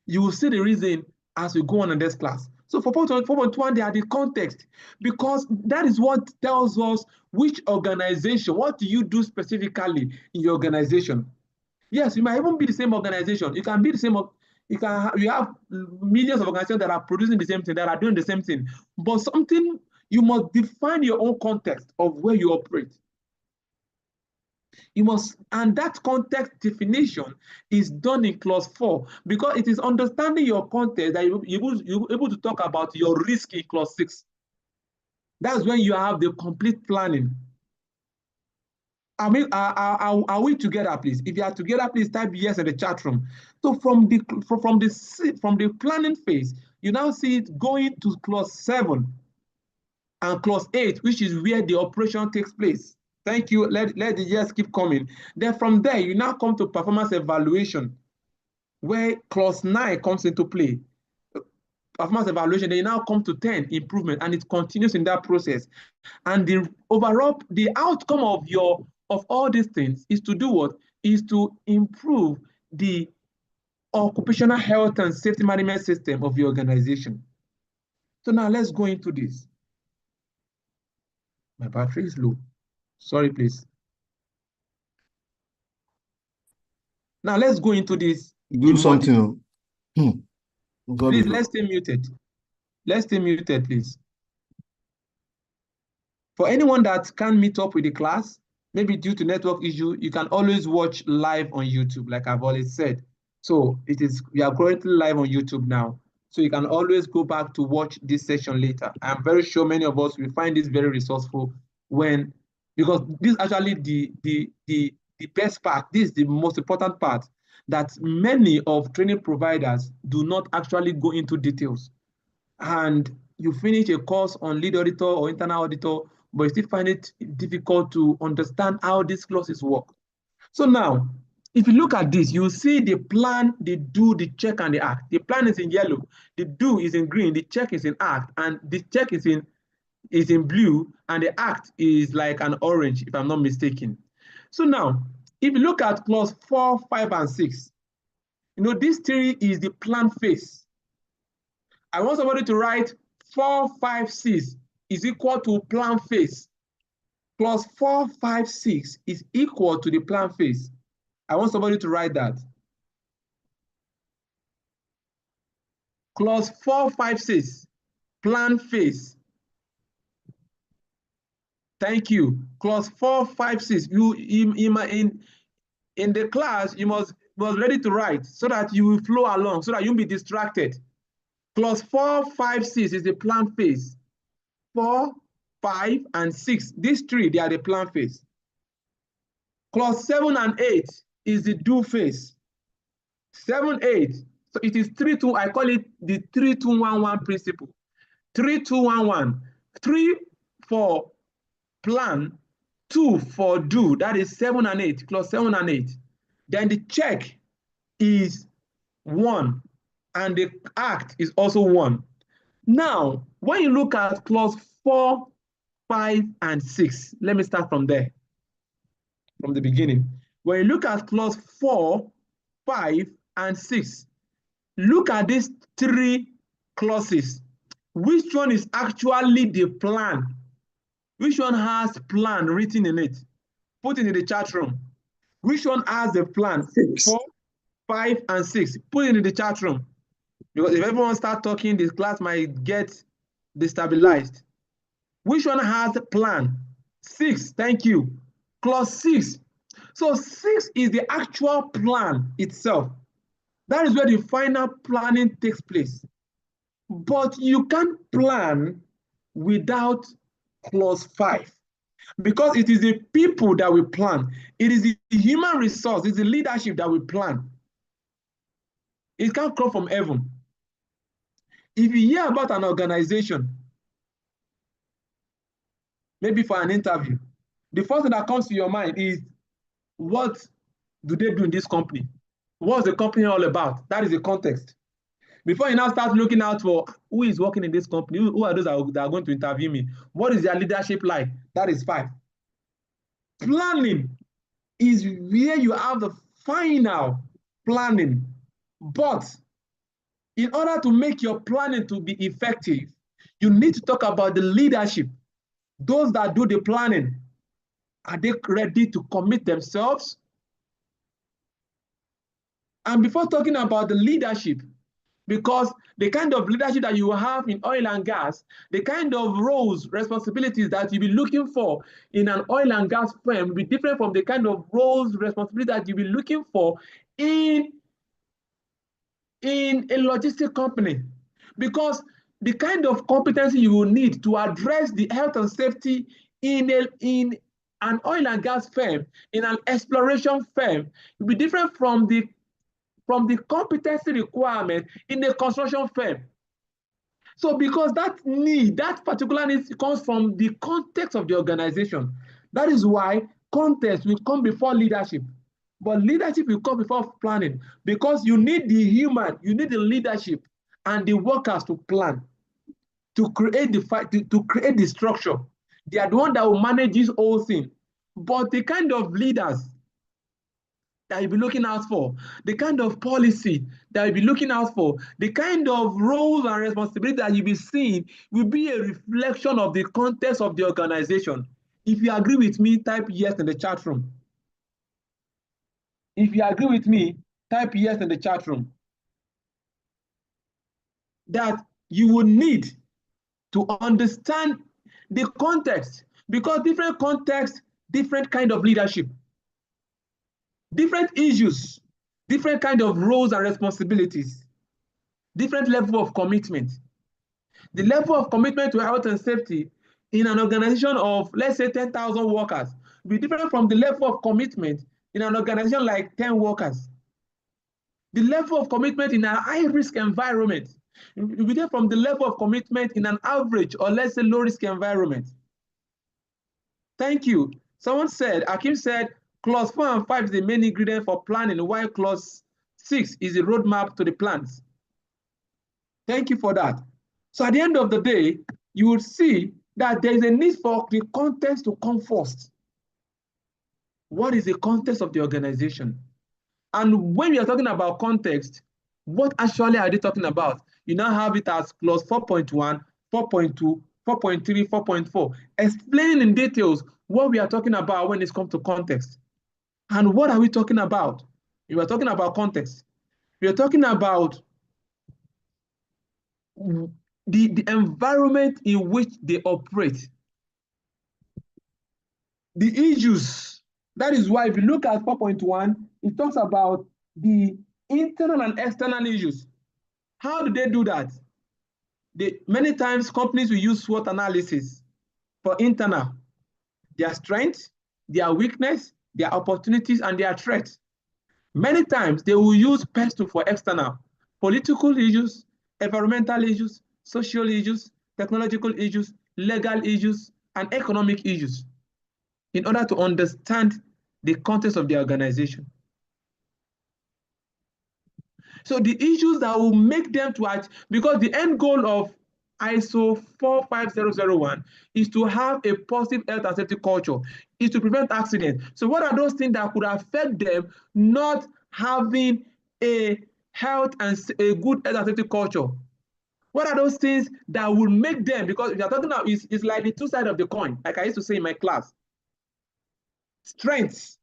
You will see the reason as we go on in this class. So for 4.1, they are the context, because that is what tells us which organization, what do you do specifically in your organization. Yes, you might even be the same organization. You can be the same. You have millions of organizations that are producing the same thing, that are doing the same thing. But something, you must define your own context of where you operate. You must, and that context definition is done in clause 4, because it is understanding your context that you're able to talk about your risk in clause 6. That's when you have the complete planning. Are we together, please? If you are together, please type yes in the chat room. So from the planning phase, you now see it going to clause 7 and clause 8, which is where the operation takes place. Thank you. Let the yes keep coming. Then from there, you now come to performance evaluation, where clause 9 comes into play. Performance evaluation, then you now come to 10, improvement, and it continues in that process. And the overall, the outcome of all these things is to do what? Is to improve the occupational health and safety management system of your organization. So now let's go into this. My battery is low. Sorry, please. Now let's go into this. Do something. Please, let's stay muted. Let's stay muted, please. For anyone that can't meet up with the class, maybe due to network issue, you can always watch live on YouTube, like I've always said. So we are currently live on YouTube now. So you can always go back to watch this session later. I'm very sure many of us will find this very resourceful because this is actually the best part. This is the most important part, that many of training providers do not actually go into details. And you finish a course on lead auditor or internal auditor, but you still find it difficult to understand how these clauses work. So now, if you look at this, you see the plan, the do, the check, and the act. The plan is in yellow, the do is in green, the check is in act, and the check is in blue, and the act is like an orange, if I'm not mistaken. So now, if you look at clause 4, 5, and 6, this 3 is the plan phase. I want somebody to write 4, 5, 6 is equal to plan phase. Clause 4, 5, 6 is equal to the plan phase. I want somebody to write that. Clause 4, 5, 6, plan phase. Thank you. Clause 4, 5, 6. In the class, you must ready to write so that you will flow along, so that you won't be distracted. Clause 4, 5, 6 is the plan phase. 4, 5, and 6. These 3, they are the plan phase. Clause 7 and 8 is the do phase. 7, 8. So it is 3, 2. I call it the 3, 2, 1, 1 principle. 3, 2, 1, 1. 3 for plan, 2 for do. That is 7 and 8. Clause 7 and 8. Then the check is 1, and the act is also 1. Now, when you look at clause 4, 5, and 6, let me start from there, from the beginning. When you look at clause 4, 5, and 6, look at these 3 clauses. Which one is actually the plan? Which one has plan written in it? Put it in the chat room. Which one has the plan? 6. 4, 5, and 6. Put it in the chat room. Because if everyone start talking, this class might get destabilized. Which one has a plan? 6. Thank you. Clause 6. So 6 is the actual plan itself. That is where the final planning takes place. But you can't plan without clause 5. Because it is the people that we plan. It is the human resource, it's the leadership that we plan. It can't come from heaven. If you hear about an organization, maybe for an interview, the first thing that comes to your mind is, what do they do in this company? What's the company all about? That is the context. Before you now start looking out for who is working in this company, who are those that are going to interview me? What is their leadership like? That is 5. Planning is where you have the final planning. But in order to make your planning to be effective, you need to talk about the leadership. Those that do the planning, are they ready to commit themselves? And before talking about the leadership, because the kind of leadership that you have in oil and gas, the kind of roles, responsibilities that you'll be looking for in an oil and gas firm will be different from the kind of roles, responsibilities that you'll be looking for in a logistic company. Because the kind of competency you will need to address the health and safety in an oil and gas firm, in an exploration firm, will be different from the competency requirement in a construction firm. So because that need, that particular need comes from the context of the organization. That is why context will come before leadership. But leadership will come before planning, because you need the human, you need the leadership and the workers to plan, to create to create the structure. They are the one that will manage this whole thing. But the kind of leaders that you'll be looking out for, the kind of policy that you'll be looking out for, the kind of roles and responsibilities that you'll be seeing will be a reflection of the context of the organization. If you agree with me, type yes in the chat room. If you agree with me, type yes in the chat room. That you will need to understand the context, because different context, different kind of leadership, different issues, different kind of roles and responsibilities, different level of commitment. The level of commitment to health and safety in an organization of, let's say, 10,000 workers will be different from the level of commitment in an organization like 10 workers. The level of commitment in a high-risk environment will be different from the level of commitment in an average or, let's say, low-risk environment. Thank you. Someone said, Akim said, clause 4 and 5 is the main ingredient for planning, while clause 6 is the roadmap to the plans. Thank you for that. So at the end of the day, you will see that there is a need for the context to come first. What is the context of the organization? And when we are talking about context, what actually are they talking about? You now have it as clause 4.1, 4.2, 4.3, 4.4, explaining in details what we are talking about when it comes to context. And what are we talking about? We are talking about context. We are talking about the environment in which they operate, the issues. That is why if you look at 4.1, it talks about the internal and external issues. How do they do that? Many times companies will use SWOT analysis for internal, their strengths, their weakness, their opportunities, and their threats. Many times they will use PESTO for external, political issues, environmental issues, social issues, technological issues, legal issues, and economic issues in order to understand the context of the organization. So the issues that will make them to act, because the end goal of ISO 45001 is to have a positive health and safety culture, is to prevent accidents. So what are those things that could affect them not having a health and a good health and safety culture? What are those things that will make them, because if you're talking about, it's like the two sides of the coin, like I used to say in my class. Strengths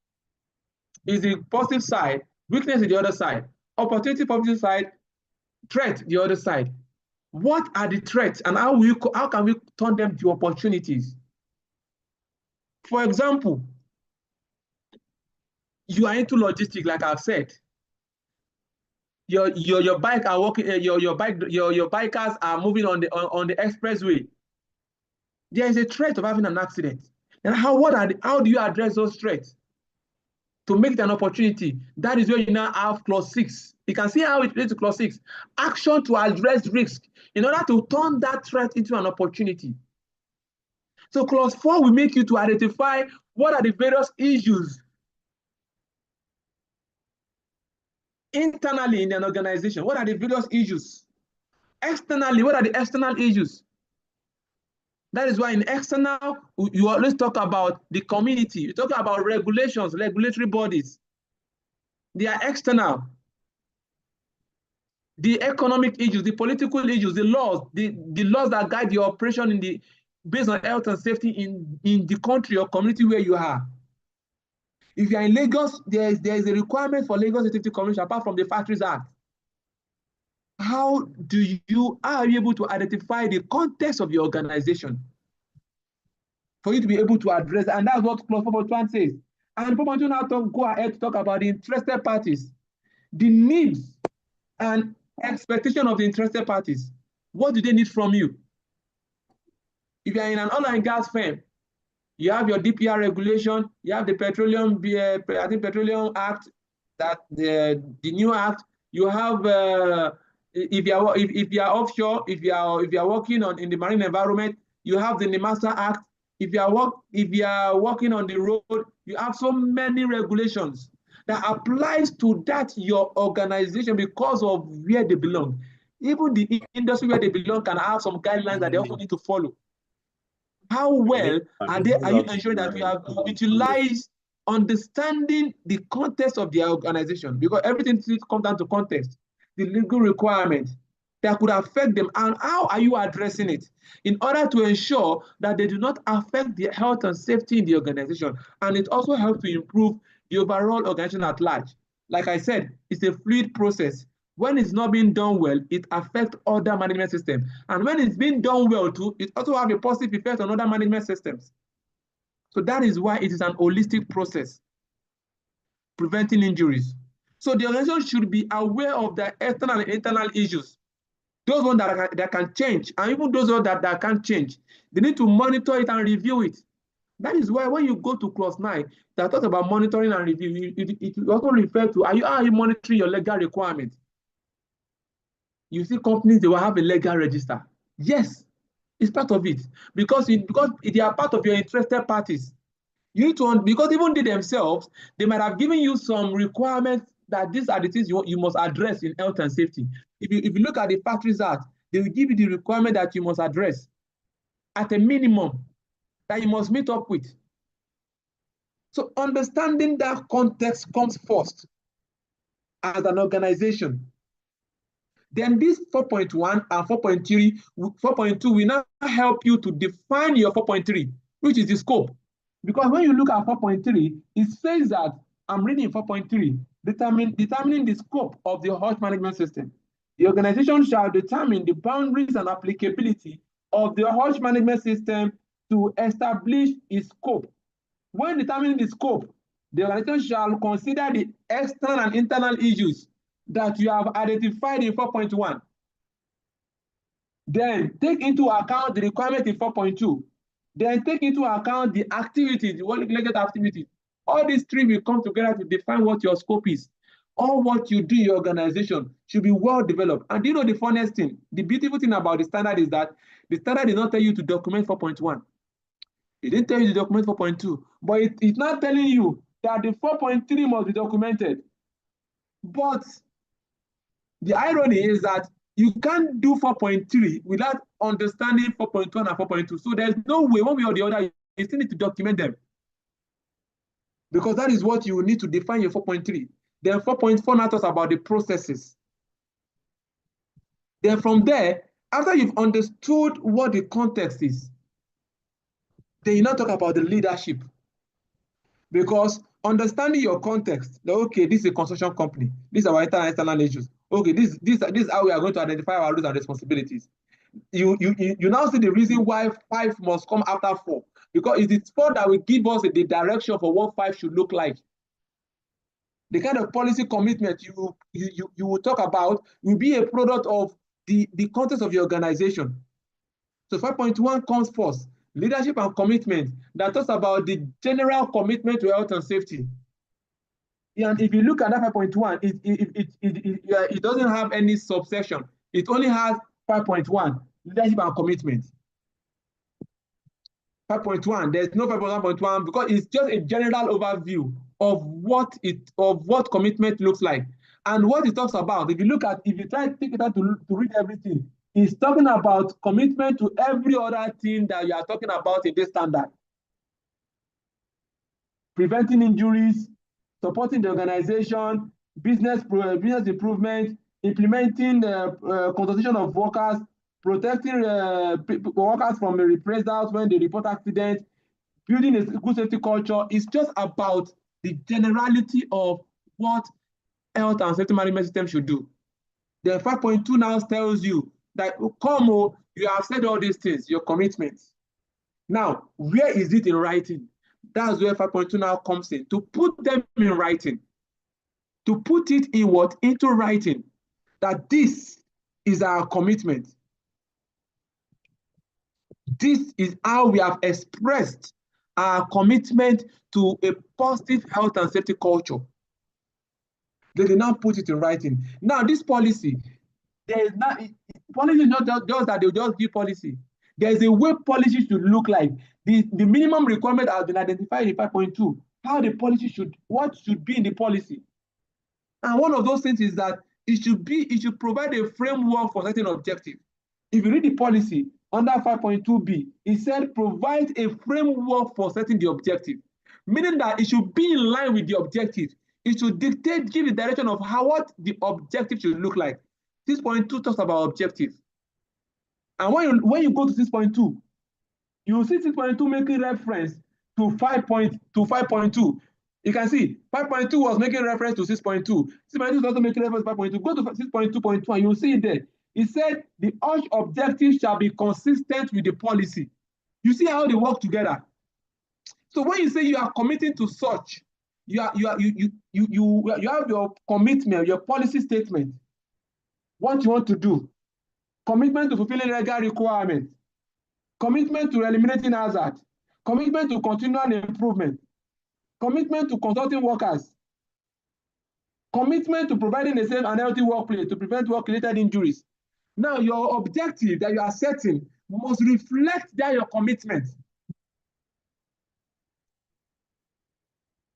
is the positive side, weakness is the other side, opportunity positive side, threat the other side. What are the threats and how can we turn them to opportunities? For example, you are into logistics, like I've said. Your bike are walking, your bikers are moving on the expressway. There is a threat of having an accident. And how do you address those threats? To make it an opportunity, that is where you now have clause 6. You can see how it relates to clause 6. Action to address risk in order to turn that threat into an opportunity. So clause 4 will make you to identify what are the various issues internally in an organization. What are the various issues? Externally, what are the external issues? That is why in external, you always talk about the community. You talk about regulations, regulatory bodies. They are external. The economic issues, the political issues, the laws, the laws that guide the operation based on health and safety in the country or community where you are. If you are in Lagos, there is a requirement for Lagos Safety Commission apart from the Factories Act. How are you able to identify the context of your organization for you to be able to address? And that's what clause 4.1 says. And 4.2 now go ahead to talk about the interested parties, the needs and expectation of the interested parties. What do they need from you? If you're in an oil and gas firm, you have your DPR regulation, you have the Petroleum Act, that the new act. You have if you are offshore, if you are working in the marine environment, you have the NEMASA Act. If you are working on the road, you have so many regulations that applies to that your organization because of where they belong. Even the industry where they belong can have some guidelines that they also need to follow. How well are you ensuring that you have utilized understanding the context of the organization? Because everything comes down to context, the legal requirements that could affect them, and how are you addressing it in order to ensure that they do not affect the health and safety in the organization, and it also helps to improve the overall organization at large. Like I said, it's a fluid process. When it's not being done well, it affects other management systems. And when it's being done well too, it also has a positive effect on other management systems. So that is why it is an holistic process, preventing injuries. So the organization should be aware of the external and internal issues. Those ones that can change, and even those ones that can't change. They need to monitor it and review it. That is why when you go to clause 9, that talks about monitoring and review, it also refers to how are you monitoring your legal requirements? You see companies, they will have a legal register. Yes, it's part of it because they are part of your interested parties. You need to, because even they themselves, they might have given you some requirements that these are the things you must address in health and safety. If you look at the Factories Act, they will give you the requirement that you must address at a minimum that you must meet up with. So understanding that context comes first as an organization. Then this 4.1 and 4.3, 4.2 will now help you to define your 4.3, which is the scope. Because when you look at 4.3, it says that, I'm reading 4.3, determining the scope of the health management system. The organization shall determine the boundaries and applicability of the health management system to establish its scope. When determining the scope, the organization shall consider the external and internal issues that you have identified in 4.1. Then take into account the requirement in 4.2. Then take into account the activities, the related activities. All these three will come together to define what your scope is. All what you do in your organization should be well developed. And you know the funniest thing, the beautiful thing about the standard is that the standard did not tell you to document 4.1. It didn't tell you to document 4.2, but it's not telling you that the 4.3 must be documented. But the irony is that you can't do 4.3 without understanding 4.1 and 4.2. So there's no way, one way or the other, you still need to document them. Because that is what you need to define your 4.3. Then 4.4 now talks about the processes. Then from there, after you've understood what the context is, then you now talk about the leadership. Because understanding your context. Okay, this is a construction company. These are our internal and external issues. Okay, this is how we are going to identify our roles and responsibilities. You now see the reason why 5 must come after 4, because it is 4 that will give us the direction for what 5 should look like. The kind of policy commitment you will talk about will be a product of the context of your organization. So 5.1 comes first, leadership and commitment, that talks about the general commitment to health and safety. And if you look at that 5.1, it doesn't have any subsection. It only has 5.1, leadership and commitment. 5.1, there's no 5.1.1 because it's just a general overview of what commitment looks like. And what it talks about, if you try to take it out to read everything, it's talking about commitment to every other thing that you are talking about in this standard. Preventing injuries, supporting the organization, business improvement, implementing the consultation of workers, protecting workers from reprisals when they report accidents, building a good safety culture. Is just about the generality of what health and safety management system should do. The 5.2 now tells you that, you have said all these things, your commitments. Now, where is it in writing? That's where 5.2 now comes in, to put them in writing. To put it in what? Into writing. That this is our commitment. This is how we have expressed our commitment to a positive health and safety culture. They did not put it in writing. Now, this policy, policy is not just that they just give policy. There is a way policy should look like. The minimum requirement has been identified in 5.2. How the policy what should be in the policy. And one of those things is that it should provide a framework for setting objective. If you read the policy under 5.2b, it said provide a framework for setting the objective, meaning that it should be in line with the objective. It should give the direction of what the objective should look like. 6.2 talks about objective. And when you go to 6.2, you will see 6.2 making reference to 5.2. You can see 5.2 was making reference to 6.2. 6.2 is also making reference to 5.2. Go to 6.2.2 and you'll see it there. It said the urged objective shall be consistent with the policy. You see how they work together. So when you say you are committing to such, you have your commitment, your policy statement, what you want to do, commitment to fulfilling legal requirements, commitment to eliminating hazard, commitment to continual improvement, commitment to consulting workers, commitment to providing a safe and healthy workplace to prevent work-related injuries. Now, your objective that you are setting must reflect that your commitment.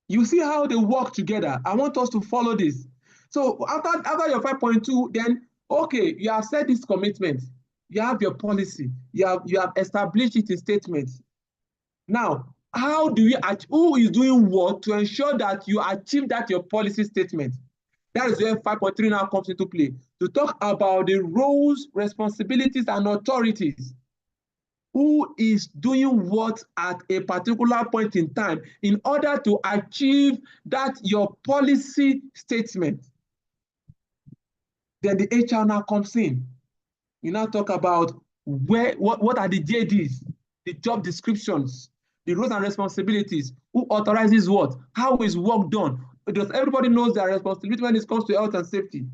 You see how they work together. I want us to follow this. So after your 5.2, then, okay, you have set this commitment. You have your policy. You have established it in statements. Now, who is doing what to ensure that you achieve that your policy statement? That is where 5.3 now comes into play, to talk about the roles, responsibilities, and authorities. Who is doing what at a particular point in time in order to achieve that your policy statement? Then the HR now comes in. You now talk about what are the JDs, the job descriptions, the roles and responsibilities, who authorizes what, how is work done. Because everybody knows their responsibility when it comes to health and safety.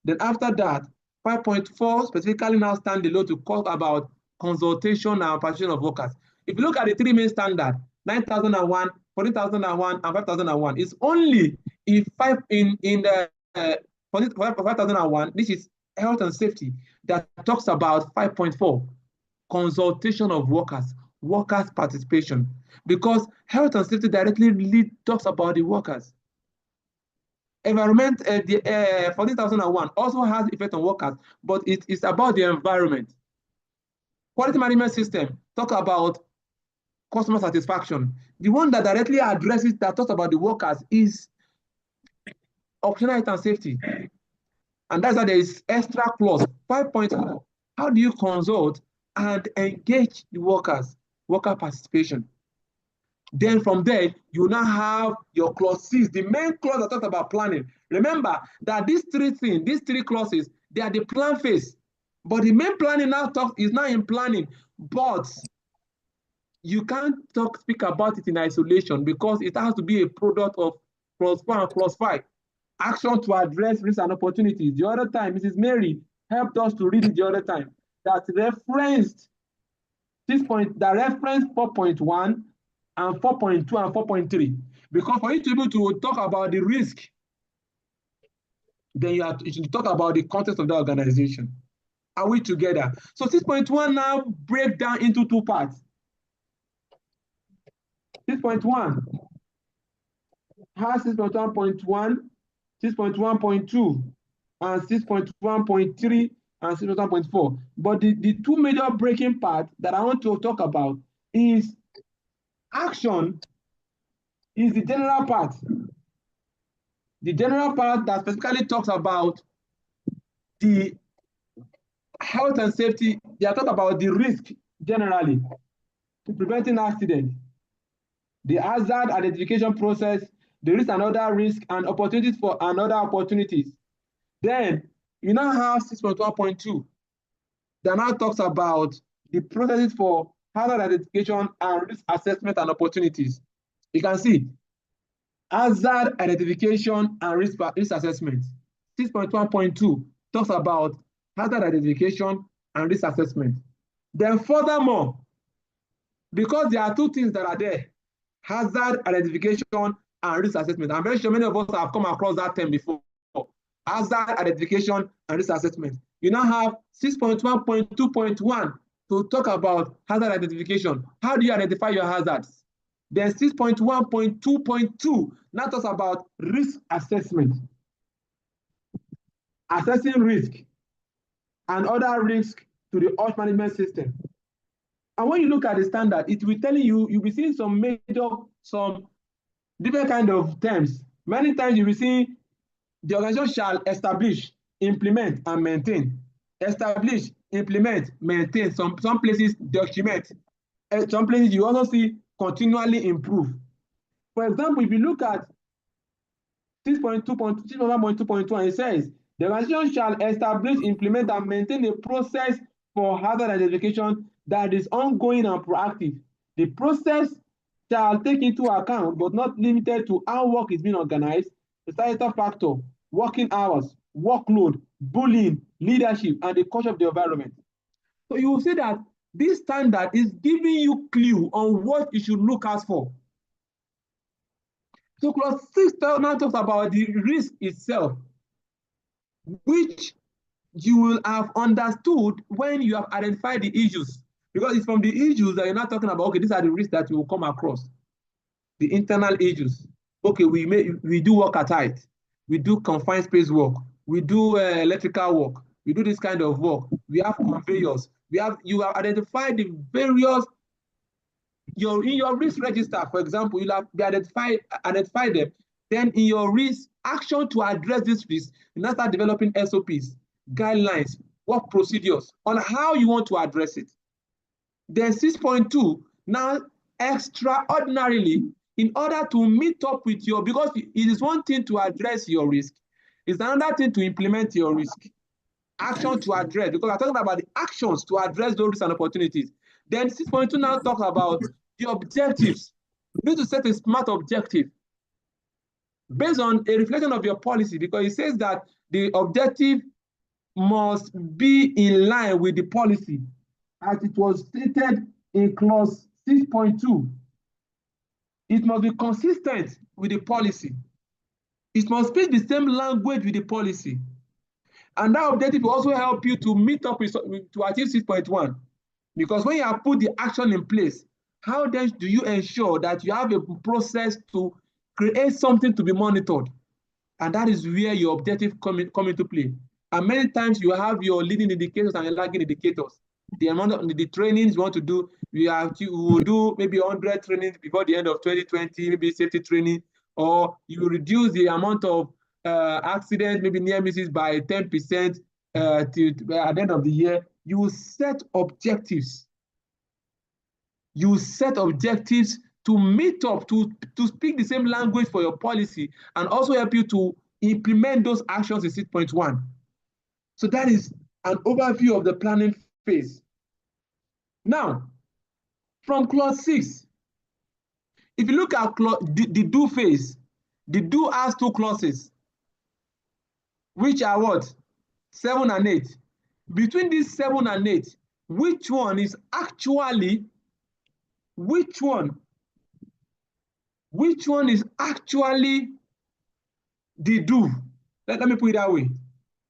Then after that, 5.4 specifically now stand alone to talk about consultation and participation of workers. If you look at the 3 main standards, 9001, 14001, and 5001, it's only in the 5001, this is health and safety, that talks about 5.4, consultation of workers participation, because health and safety directly talks about the workers. Environment, the 14001 also has effect on workers, but it is about the environment. Quality management system talk about customer satisfaction. The one that directly addresses, that talks about the workers, is optional health and safety. And that's why there is extra clause 5.4. How do you consult and engage the workers? Worker participation. Then from there, you now have your clause 6, the main clause that talks about planning. Remember that these three clauses, they are the plan phase. But the main planning now is now in planning, but you can't speak about it in isolation because it has to be a product of clause 4 and clause 5. Action to address risks and opportunities. The other time, Mrs. Mary helped us to read it the other time, that referenced 4.1 and 4.2 and 4.3. Because for you to be able to talk about the risk, then you should talk about the context of the organization. Are we together? So 6.1 now break down into two parts. 6.1 has 6.1.1, 6.1.2, and 6.1.3, and 6.1.4. But the two major breaking parts that I want to talk about is action is the general part. The general part that specifically talks about the health and safety. They are talking about the risk generally to preventing accident, the hazard identification process, the risk and other risk and opportunities for another opportunities. Then you now have 6.1.2 that now talks about the processes for hazard identification and risk assessment and opportunities. You can see hazard identification and risk assessment. 6.1.2 talks about hazard identification and risk assessment. Then furthermore, because there are two things that are there, hazard identification and risk assessment. I'm very sure many of us have come across that term before. Hazard identification and risk assessment. You now have 6.1.2.1 to talk about hazard identification. How do you identify your hazards? Then 6.1.2.2 now talks about risk assessment. Assessing risk and other risks to the earth management system. And when you look at the standard, it will tell you, you'll be seeing some different kind of terms. Many times you will see the organization shall establish, implement, and maintain. Establish, implement, maintain. Some places document. Some places you also see continually improve. For example, if you look at 6.1.2.1, it says, the organization shall establish, implement, and maintain a process for hazard identification that is ongoing and proactive. The process shall take into account, but not limited to, how work is being organized, societal factor, working hours, workload, bullying, leadership, and the culture of the environment. So you will see that this standard is giving you clue on what you should look out for. So clause 6 now talks about the risk itself, which you will have understood when you have identified the issues, because it's from the issues that you're not talking about, okay, these are the risks that you will come across. The internal issues. Okay, we do work at height, we do confined space work, we do electrical work, we do this kind of work, we have conveyors, you have identified the various, in your risk register, for example, you'll have identify them. Then in your risk action to address this risk, you now start developing SOPs, guidelines, work procedures on how you want to address it. Then 6.2, now extraordinarily, in order to meet up with your, because it is one thing to address your risk, it's another thing to implement your risk. Action to address, because I'm talking about the actions to address those risks and opportunities. Then 6.2 now talks about the objectives. You need to set a SMART objective based on a reflection of your policy, because it says that the objective must be in line with the policy as it was stated in clause 6.2. It must be consistent with the policy. It must speak the same language with the policy. And that objective will also help you to meet up with, to achieve 6.1. Because when you have put the action in place, how then do you ensure that you have a process to create something to be monitored? And that is where your objective come into play. And many times you have your leading indicators and your lagging indicators. The amount of the trainings you want to do, you will do maybe 100 trainings before the end of 2020, maybe safety training, or you reduce the amount of accidents, maybe near misses by 10% at the end of the year. You will set objectives. You set objectives to meet up, to speak the same language for your policy, and also help you to implement those actions in 6.1. So that is an overview of the planning phase. Now, from clause 6, if you look at the do phase, the do has two clauses, which are what? 7 and 8. Between these 7 and 8, which one is actually the do? Let me put it that way.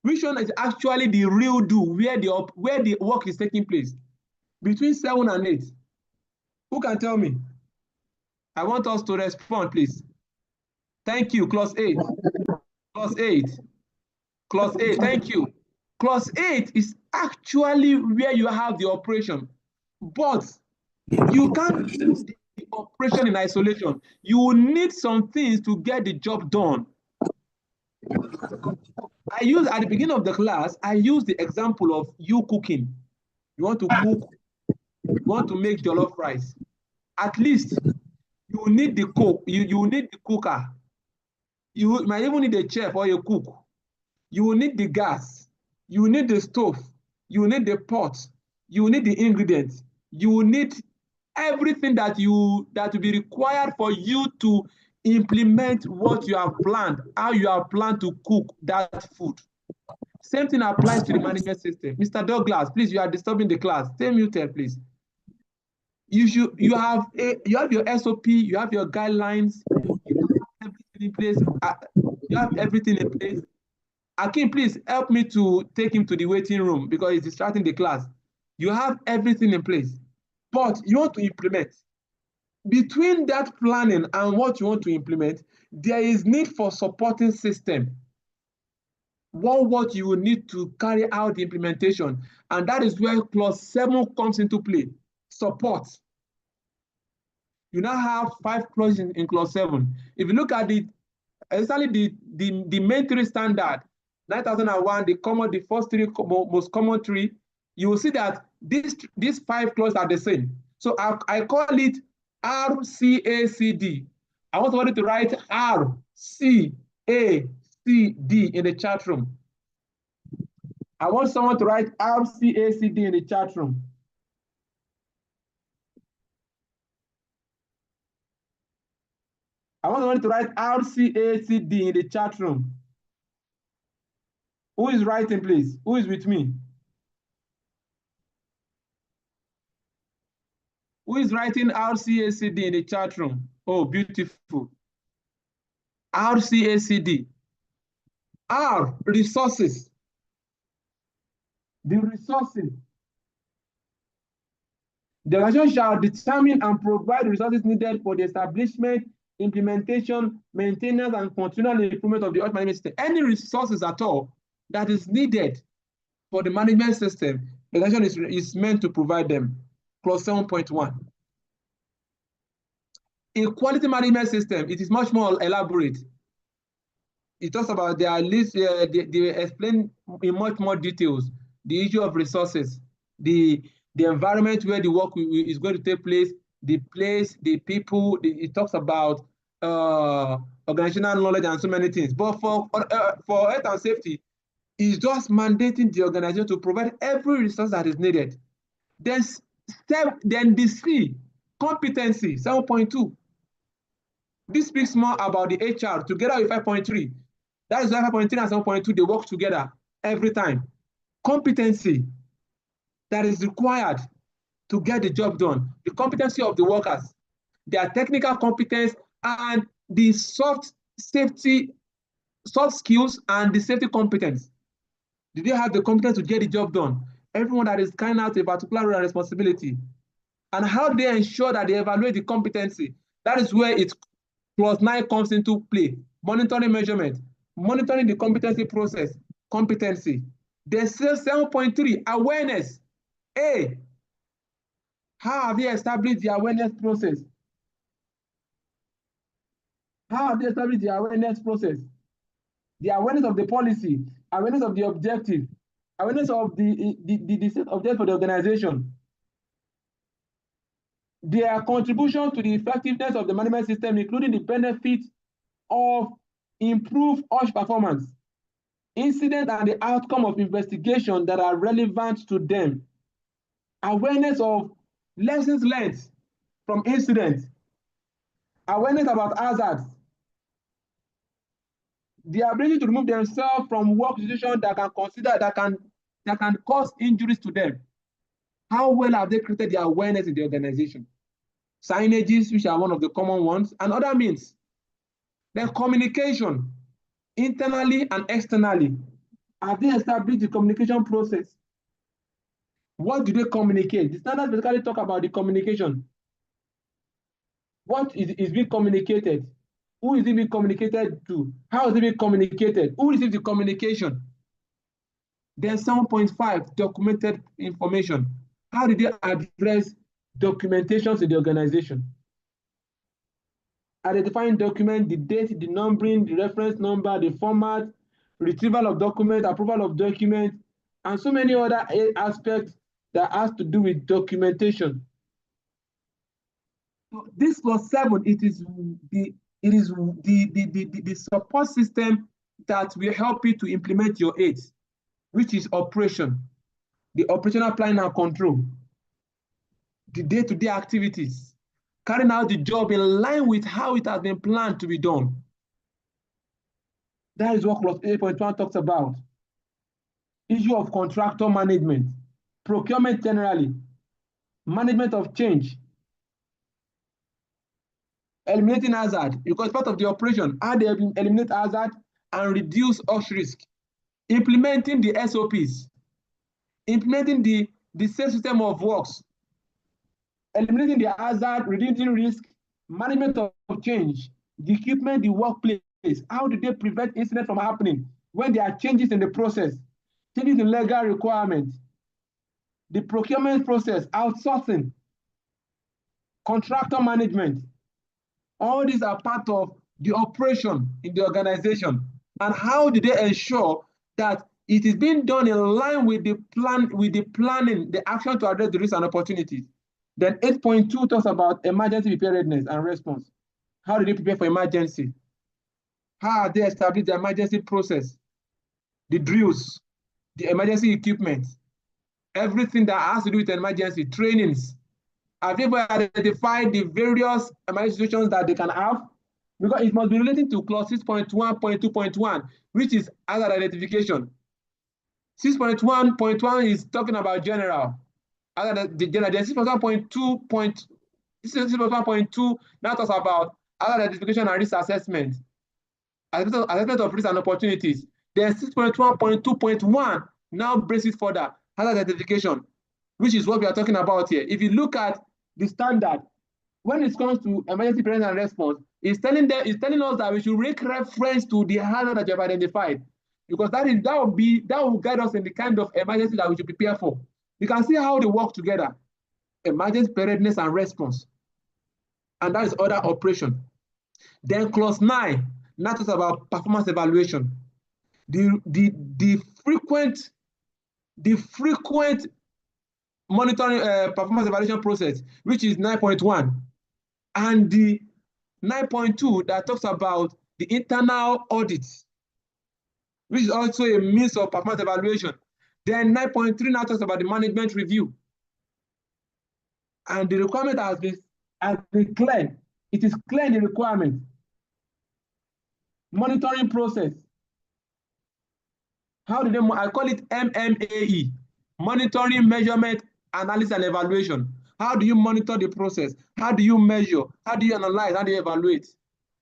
Which one is actually the real do, where the work is taking place? Between 7 and 8. Who can tell me? I want us to respond, please. Thank you. Clause 8. Clause 8. Clause 8. Thank you. Clause 8 is actually where you have the operation, but you can't do the operation in isolation. You will need some things to get the job done. At the beginning of the class, I used the example of you cooking. You want to cook, you want to make jollof rice. At least you need the cook, you need the cooker. You might even need a chef or a cook. You will need the gas, you will need the stove, you will need the pot, you will need the ingredients, you will need everything that will be required for you to implement what you have planned, how you have planned to cook that food. Same thing applies to the management system. Mr. Douglas, please, you are disturbing the class. Stay muted, please. You have your SOP, you have your guidelines, you have everything in place. You have everything in place. Akin, please help me to take him to the waiting room because he's distracting the class. You have everything in place, but you want to implement. Between that planning and what you want to implement, there is need for supporting system. What you will need to carry out the implementation, and that is where clause 7 comes into play. Support. You now have 5 clauses in clause 7. If you look at especially the main 3 standard, 9001, the first 3 most common 3, you will see that these 5 clauses are the same. So I call it RCACD. I want somebody to write RCACD in the chat room. I want someone to write RCACD in the chat room. I want someone to write RCACD in the chat room. Who is writing, please? Who is with me? Who is writing RCACD in the chat room? Oh, beautiful. RCACD. R, resources. The resources. The organization shall determine and provide the resources needed for the establishment, implementation, maintenance, and continual improvement of the health management system. Any resources at all that is needed for the management system, the organization is meant to provide them. Clause 7.1. In quality management system, it is much more elaborate. It talks about their list, they explain in much more details the issue of resources, the environment where the work is going to take place, the place, the people. It talks about organizational knowledge and so many things. But for health and safety, it's just mandating the organization to provide every resource that is needed. Then the C, competency, 7.2. This speaks more about the HR together with 5.3. That is why 5.3 and 7.2, they work together every time. Competency that is required to get the job done. The competency of the workers, their technical competence, and the soft skills and the safety competence. Did they have the competence to get the job done? Everyone that is carrying out a particular role and responsibility. And how do they ensure that they evaluate the competency? That is where clause 9 comes into play. Monitoring measurement, monitoring the competency process, competency. There's 7.3, awareness. A, how have they established the awareness process? How have they established the awareness process? The awareness of the policy, awareness of the objective, awareness of the set object for the organization. their contribution to the effectiveness of the management system, including the benefits of improved OSH performance, incident and the outcome of investigation that are relevant to them, awareness of lessons learned from incidents, awareness about hazards, the ability to remove themselves from work situations that can cause injuries to them. How well have they created the awareness in the organization? Signages, which are one of the common ones, and other means. Then communication, internally and externally. Have they established the communication process? What do they communicate? The standards basically talk about the communication. What is being communicated? Who is it being communicated to? How is it being communicated? Who receives the communication? Then 7.5, documented information. How did they address documentations in the organization? Identifying document, the date, the numbering, the reference number, the format, retrieval of document, approval of document, and so many other aspects that has to do with documentation. So this clause 7, it is the support system that will help you to implement your aids, which is operation, the operational planning and control, the day-to-day activities, carrying out the job in line with how it has been planned to be done. That is what clause 8.1 talks about. Issue of contractor management, procurement generally, management of change, eliminating hazard, because part of the operation, how they eliminate hazard and reduce OSH risk, implementing the SOPs, implementing the safe system of works, eliminating the hazard, reducing risk, management of change, the equipment, the workplace. How do they prevent incidents from happening when there are changes in the process, changes in legal requirements, the procurement process, outsourcing, contractor management. All these are part of the operation in the organization. And how do they ensure that it is being done in line with the planning, the action to address the risks and opportunities? Then 8.2 talks about emergency preparedness and response. How do they prepare for emergency? How have they established the emergency process, the drills, the emergency equipment, everything that has to do with emergency trainings? Have you ever identified the various emergency situations that they can have? Because it must be relating to clause 6.1.2.1, which is hazard identification. 6.1.1 is talking about general. The general. Then 6.1.2 now talks about hazard identification and risk assessment, assessment of risks and opportunities. Then 6.1.2.1 now braces further hazard identification, which is what we are talking about here. If you look at the standard, when it comes to emergency preparedness and response, it's telling us that we should make reference to the hazard that you have identified, because that will guide us in the kind of emergency that we should prepare for. You can see how they work together: emergency preparedness and response, and that is other operation. Then clause 9 now talks about performance evaluation, the frequent monitoring performance evaluation process, which is 9.1, and the 9.2 that talks about the internal audits, which is also a means of performance evaluation. Then 9.3 now talks about the management review, and the requirement has been clear. It is clear in the requirement. Monitoring process. How do they? I call it MMAE, monitoring, measurement, analysis, and evaluation. How do you monitor the process? How do you measure? How do you analyze? How do you evaluate?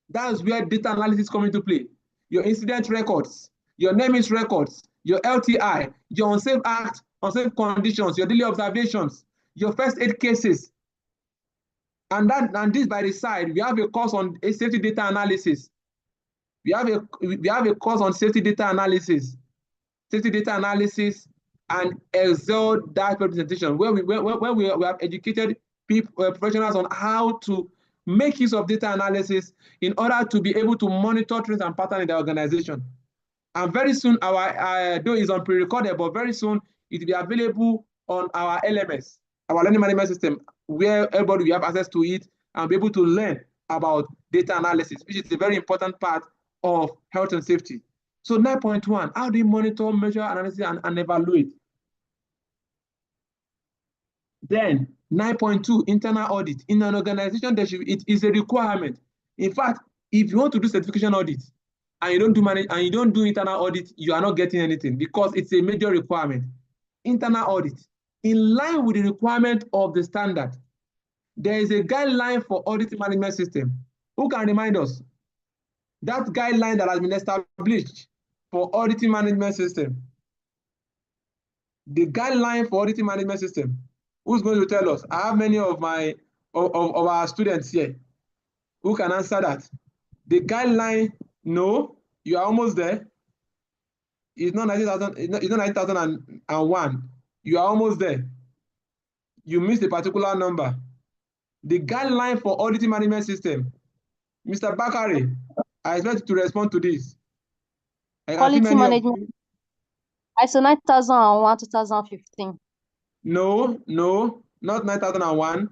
That's where data analysis comes into play. Your incident records, your NEMIS records, your LTI, your unsafe act, unsafe conditions, your daily observations, your first aid cases. And this by the side, we have a course on safety data analysis. We have a course on safety data analysis and Excel dashboard presentation, where we have educated professionals on how to make use of data analysis in order to be able to monitor trends and patterns in the organization. And very soon, though it's on pre-recorded, but very soon it will be available on our LMS, our learning management system, where everybody will have access to it and be able to learn about data analysis, which is a very important part of health and safety. So 9.1, how do you monitor, measure, analyze, and evaluate? Then 9.2, internal audit. In an organization, it is a requirement. In fact, if you want to do certification audit and you don't do internal audit, you are not getting anything because it's a major requirement. Internal audit, in line with the requirement of the standard. There is a guideline for audit management system. Who can remind us? That guideline that has been established for auditing management system. The guideline for auditing management system. Who's going to tell us? I have many of our students here who can answer that. The guideline, no, you are almost there. It's not 90,001. You are almost there. You missed a particular number. The guideline for auditing management system. Mr. Bakari, I expect you to respond to this. Quality management. ISO 9001, 2015. No, not 9001.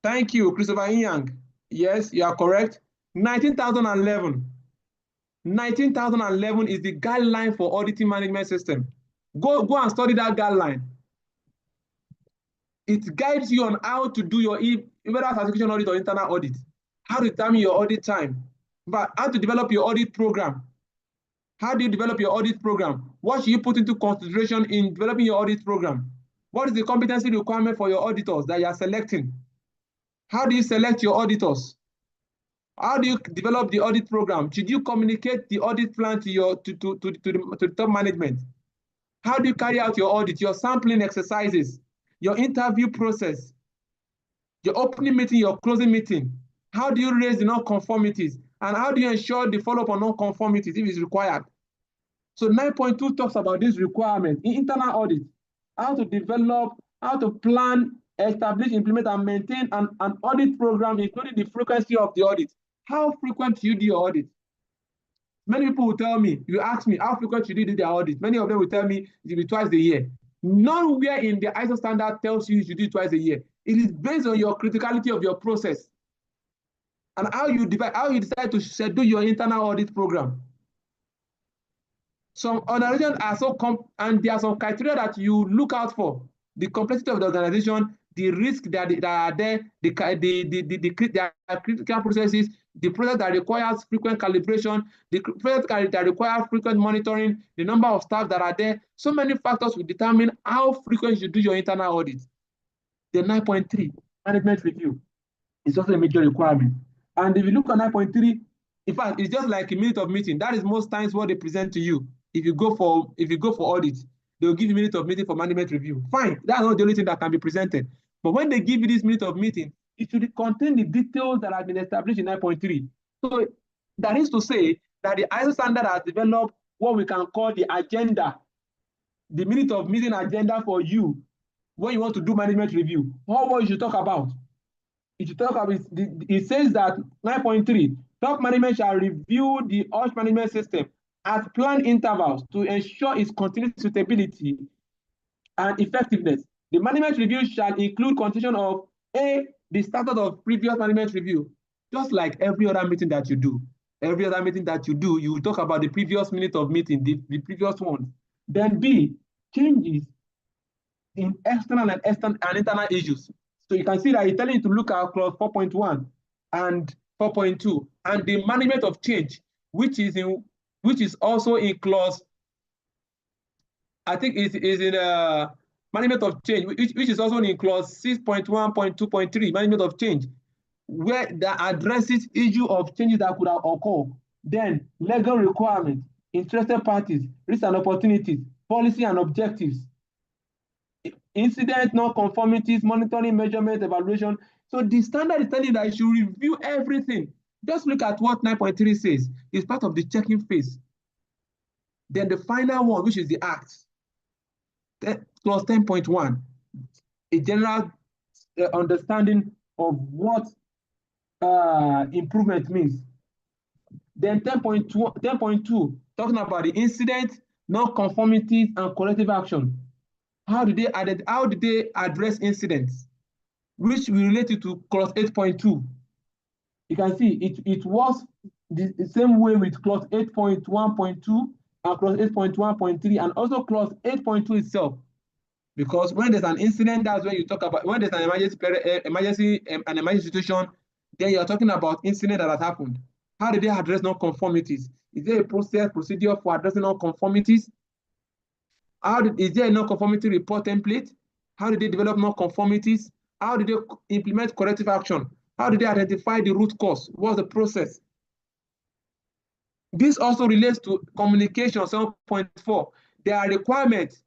Thank you, Christopher Inyang. Yes, you are correct. 19,011. 19,011 is the guideline for auditing management system. Go and study that guideline. It guides you on how to do your whether certification audit or internal audit, how to determine your audit time, but how to develop your audit program. How do you develop your audit program? What should you put into consideration in developing your audit program? What is the competency requirement for your auditors that you are selecting? How do you select your auditors? How do you develop the audit program? Should you communicate the audit plan to the top management? How do you carry out your audit, your sampling exercises, your interview process, your opening meeting, your closing meeting? How do you raise the non-conformities? And how do you ensure the follow-up on non-conformities if it's required? So 9.2 talks about this requirement in internal audit, how to develop, how to plan, establish, implement, and maintain an audit program, including the frequency of the audit. How frequent do you do your audit? Many people will tell me, you ask me, how frequent should you do their audit? Many of them will tell me it will be twice a year. Nowhere in the ISO standard tells you should do it twice a year. It is based on your criticality of your process and how you decide to schedule your internal audit program. Some organizations are and there are some criteria that you look out for: the complexity of the organization, the risk that are there, the critical processes, the process that requires frequent calibration, the process that requires frequent monitoring, the number of staff that are there. So many factors will determine how frequent you do your internal audit. The 9.3 management review is also a major requirement. And if you look at 9.3, in fact, it's just like a minute of meeting. That is most times what they present to you. If you go for audit, they'll give you a minute of meeting for management review. Fine, that's not the only thing that can be presented. But when they give you this minute of meeting, it should contain the details that have been established in 9.3. So that is to say that the ISO standard has developed what we can call the agenda, the minute of meeting agenda for you when you want to do management review. What you should talk about? It says that 9.3, top management shall review the OSH management system at planned intervals to ensure its continued suitability and effectiveness. The management review shall include consideration of the status of previous management review. Just like every other meeting that you do. Every other meeting that you do, you will talk about the previous minute of meeting, the previous one. Then B, changes in external and internal issues. So you can see that it's telling you to look at clause 4.1 and 4.2, and the management of change, which is also in clause, I think is in management of change, which is also in clause 6.1.2.3, management of change, where that addresses issue of changes that could occur. Then legal requirements, interested parties, risks and opportunities, policy and objectives, incident, non-conformities, monitoring, measurement, evaluation. So the standard is telling you that you should review everything. Just look at what 9.3 says. It's part of the checking phase. Then the final one, which is the act, clause 10.1, a general understanding of what improvement means. Then 10.2, talking about the incident, non-conformities, and corrective action. How did they address incidents? which we related to clause 8.2. You can see it was the same way with clause 8.1.2 and clause 8.1.3 and also clause 8.2 itself. Because when there's an incident, that's when you talk about, when there's an an emergency situation, then you're talking about incident that has happened. How did they address non-conformities? Is there a procedure for addressing non-conformities? Is there a non-conformity report template? How did they develop non-conformities? How did they implement corrective action? How did they identify the root cause? What's the process? This also relates to communication 7.4. There are requirements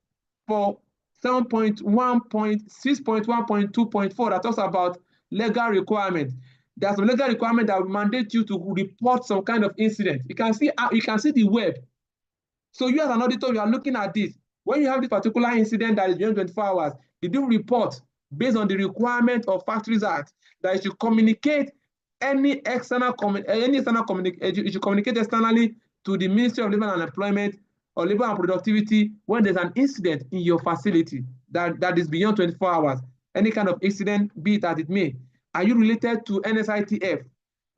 for 7.1.6.1.2.4 that talks about legal requirements. There's some legal requirement that will mandate you to report some kind of incident. You can see the web. So you as an auditor, you are looking at this. When you have this particular incident that is beyond 24 hours, you do report based on the requirement of Factories Act that you should communicate you should communicate externally to the Ministry of Labor and Employment or Labor and Productivity when there's an incident in your facility that is beyond 24 hours. Any kind of incident, be it as it may. Are you related to NSITF?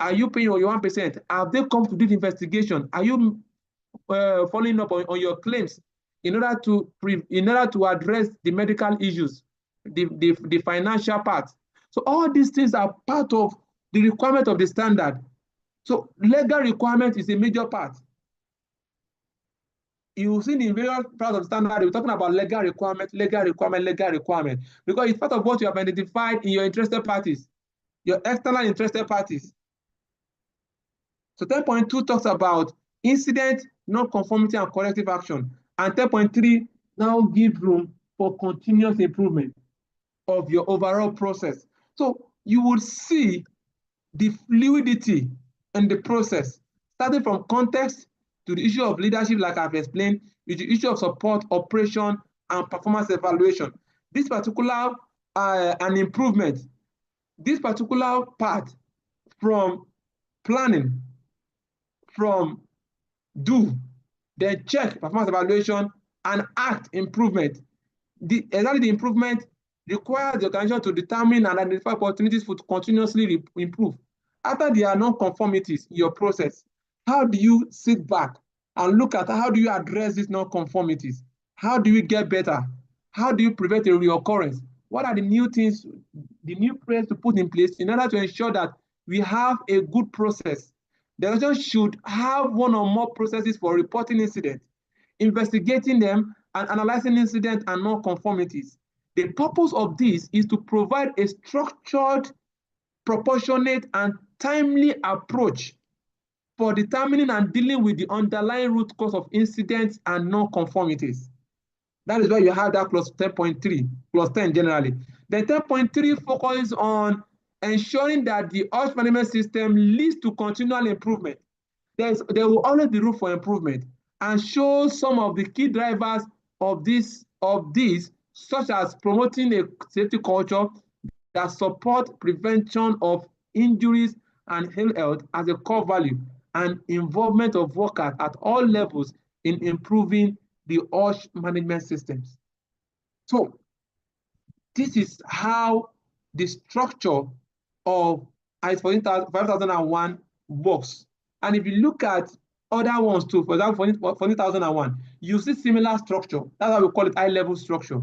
Are you paying your 1%? Have they come to do the investigation? Are you following up on your claims in order to address the medical issues, the financial part? So all these things are part of the requirement of the standard. So legal requirement is a major part. You see in various parts of the standard, we're talking about legal requirement, because it's part of what you have identified in your interested parties, your external interested parties. So 10.2 talks about incident, non-conformity, and corrective action. And 10.3 now gives room for continuous improvement of your overall process. So you would see the fluidity in the process, starting from context to the issue of leadership, like I've explained, with the issue of support, operation, and performance evaluation. This particular an improvement, this particular part from planning, from do, then check, performance evaluation, and act improvement. Exactly the improvement requires the organization to determine and identify opportunities to continuously improve. After there are non-conformities in your process, how do you sit back and look at how do you address these non-conformities? How do you get better? How do you prevent a reoccurrence? What are the new things, the new prayers to put in place in order to ensure that we have a good process? The organization should have one or more processes for reporting incidents, investigating them, and analyzing incidents and non-conformities. The purpose of this is to provide a structured, proportionate, and timely approach for determining and dealing with the underlying root cause of incidents and non-conformities. That is why you have that clause 10.3, clause 10 generally. Then 10.3 focuses on ensuring that the OSH management system leads to continual improvement. There will always be room for improvement, and shows some of the key drivers of these, such as promoting a safety culture that support prevention of injuries and health as a core value, and involvement of workers at all levels in improving the OSH management systems. So this is how the structure of ISO 5001 works. And if you look at other ones too, for example, for 4001, you see similar structure. That's why we call it high-level structure.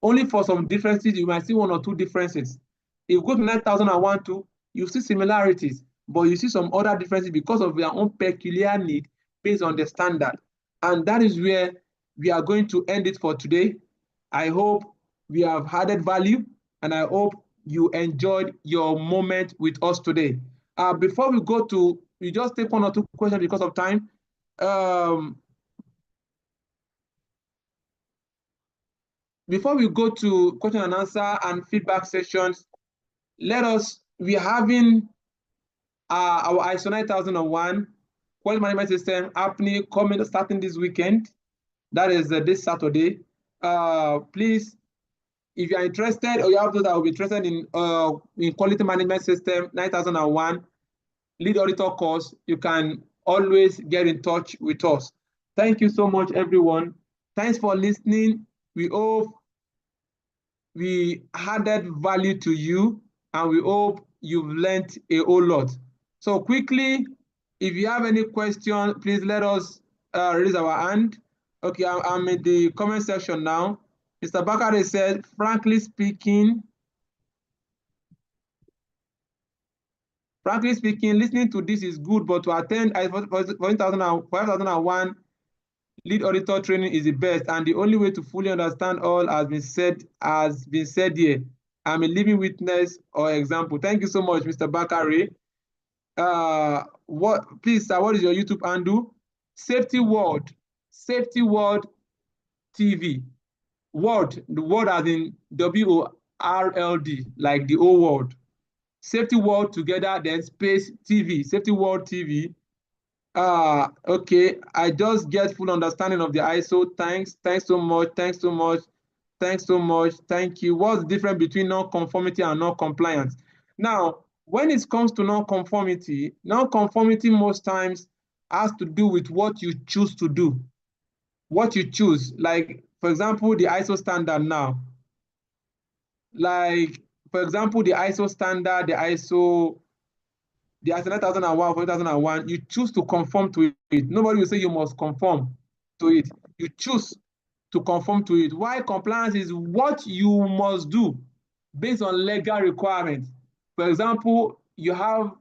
Only for some differences, you might see one or two differences. If you go to 9001 too, you see similarities, but you see some other differences because of their own peculiar need based on the standard. And that is where we are going to end it for today. I hope we have added value, and I hope you enjoyed your moment with us today. Before we go to, we just take one or two questions because of time. Before we go to question and answer and feedback sessions, we are having our ISO 9001 quality management system happening, starting this weekend. That is this Saturday. Please, if you are interested, or you have those that will be interested in quality management system 9001 lead auditor course, you can always get in touch with us. Thank you so much, everyone. Thanks for listening. We hope we added value to you, and we hope you've learned a whole lot. So quickly, if you have any question, please let us raise our hand. Okay, I'm in the comment section now. Mr. Bakare said, frankly speaking, listening to this is good, but to attend for 5001 lead auditor training is the best, and the only way to fully understand all has been said here. I'm a living witness or example. Thank you so much, Mr. Bakare. Please, sir, what is your YouTube handle? Safety World TV. World, the word as in WORLD, like the whole world. Safety World together, then space TV, Safety World TV. Okay, I just get full understanding of the ISO. Thanks so much. Thank you. What's the difference between non-conformity and non-compliance? Now, when it comes to non-conformity most times has to do with what you choose to do. What you choose, like, for example, the ISO standard now. Like, for example, the ISO standard, the ISO 9001, 4001, you choose to conform to it. Nobody will say you must conform to it. You choose to conform to it. Why? Compliance is what you must do based on legal requirements. For example, you have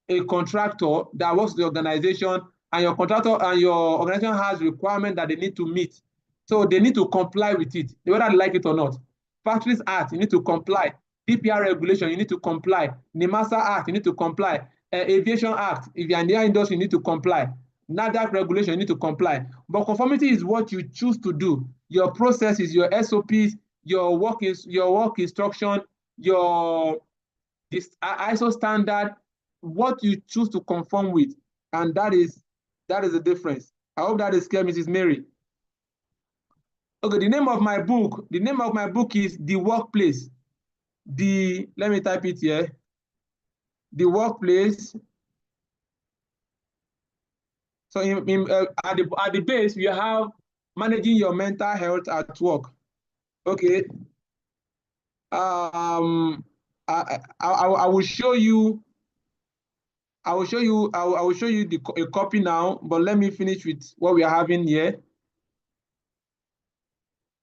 a contractor that works with the organization, and your contractor and your organization has requirements that they need to meet. So they need to comply with it, whether they like it or not. Factories Act, you need to comply. DPR regulation, you need to comply. NIMASA Act, you need to comply. Aviation Act, if you're in the air industry, you need to comply. NADAC regulation, you need to comply. But conformity is what you choose to do. Your processes, your SOPs, your work instruction, your ISO standard, what you choose to conform with, and that is the difference. I hope that is clear, Mrs. Mary. Okay, the name of my book is The Workplace. Let me type it here. The Workplace. So at the base, we have managing your mental health at work. Okay. I will show you. I will show you a copy now, but let me finish with what we are having here.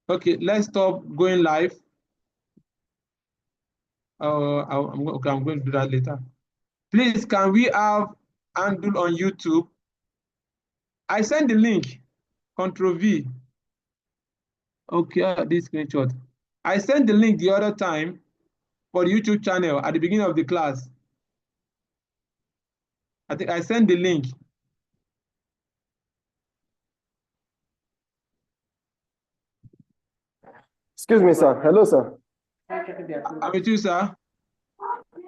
Okay, let's stop going live. I'm going to do that later. Please, can we have handle on YouTube? I sent the link, Control V. Okay, this screenshot. I sent the link the other time for the YouTube channel at the beginning of the class. I think I sent the link. Excuse me, sir. Hello, sir. I'm with you, sir.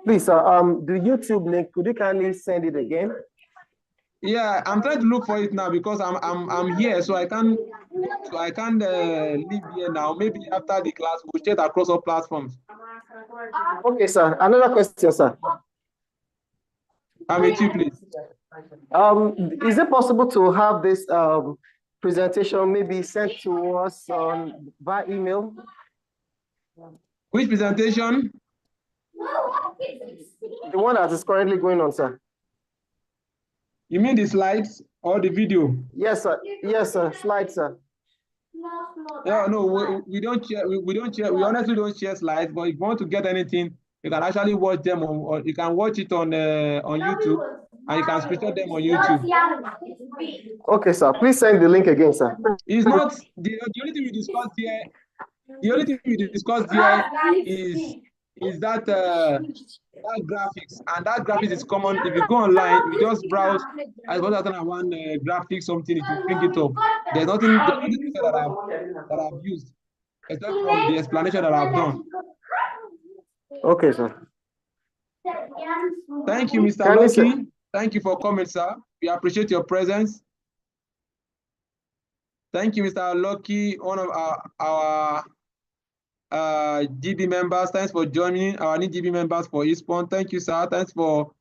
Please, sir, the YouTube link, could you kindly send it again? Yeah, I'm trying to look for it now because I'm here, so I can't leave here now. Maybe after the class we'll share across all platforms. Okay, sir. Another question, sir. I'm with you, please. Is it possible to have this presentation maybe sent to us via email? Which presentation? The one that is currently going on, sir. You mean the slides or the video? Yes, sir. Yes, sir. Slides, sir. Yeah, no, we don't share. We don't share. We honestly don't share slides. But if you want to get anything, you can actually watch them or you can watch it on YouTube, and you can screenshot them on YouTube. Okay, sir. Please send the link again, sir. It's not the only thing we discussed here. The only thing we discussed here is that that graphics, and that graphics is common. If you go online, you just browse as well as one graphic something, it will bring it up. There's nothing that I've used except from the explanation that I've done. Okay, sir. Thank you, Mr. Lucky. Thank you for coming, sir. We appreciate your presence. Thank you, Mr. Lucky, one of our GB members. Thanks for joining our new GB members for Eastbourne. Thank you, sir. Thanks for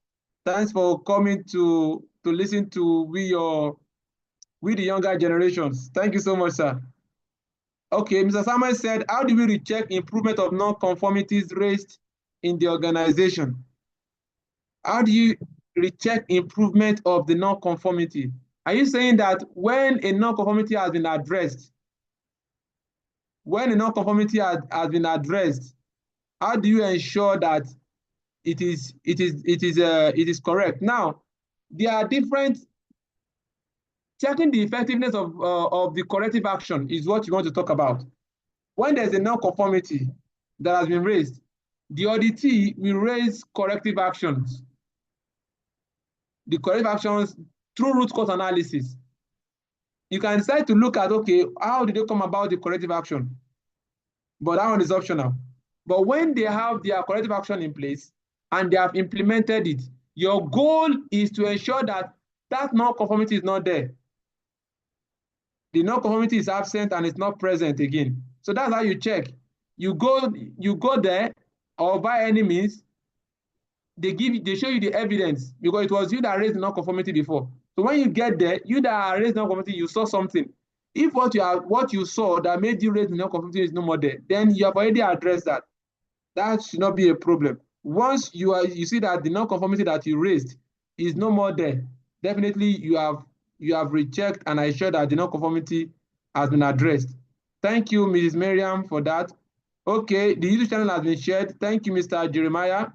coming to listen to we the younger generations. Thank you so much, sir. Okay, Mr. Samuel said, how do we recheck improvement of non-conformities raised in the organization? How do you recheck improvement of the non-conformity? Are you saying that when a non-conformity has been addressed, has been addressed, how do you ensure that it is correct? Now, there are different. Checking the effectiveness of the corrective action is what you want to talk about. When there's a non-conformity that has been raised, the auditee will raise corrective actions. The corrective actions through root cause analysis. You can decide to look at, okay, how did they come about the corrective action? But that one is optional. But when they have their corrective action in place and they have implemented it, your goal is to ensure that that non-conformity is not there. The non-conformity is absent and it's not present again. So that's how you check. You go there, or by any means, they show you the evidence, because it was you that raised the non-conformity before. So when you get there, you that raised non-conformity, you saw something. If what you saw that made you raise the non-conformity is no more there, then you have already addressed that. That should not be a problem. Once you see that the non-conformity that you raised is no more there, definitely you have rechecked and ensured that the non-conformity has been addressed. Thank you, Mrs. Miriam, for that. Okay, the YouTube channel has been shared. Thank you, Mr. Jeremiah.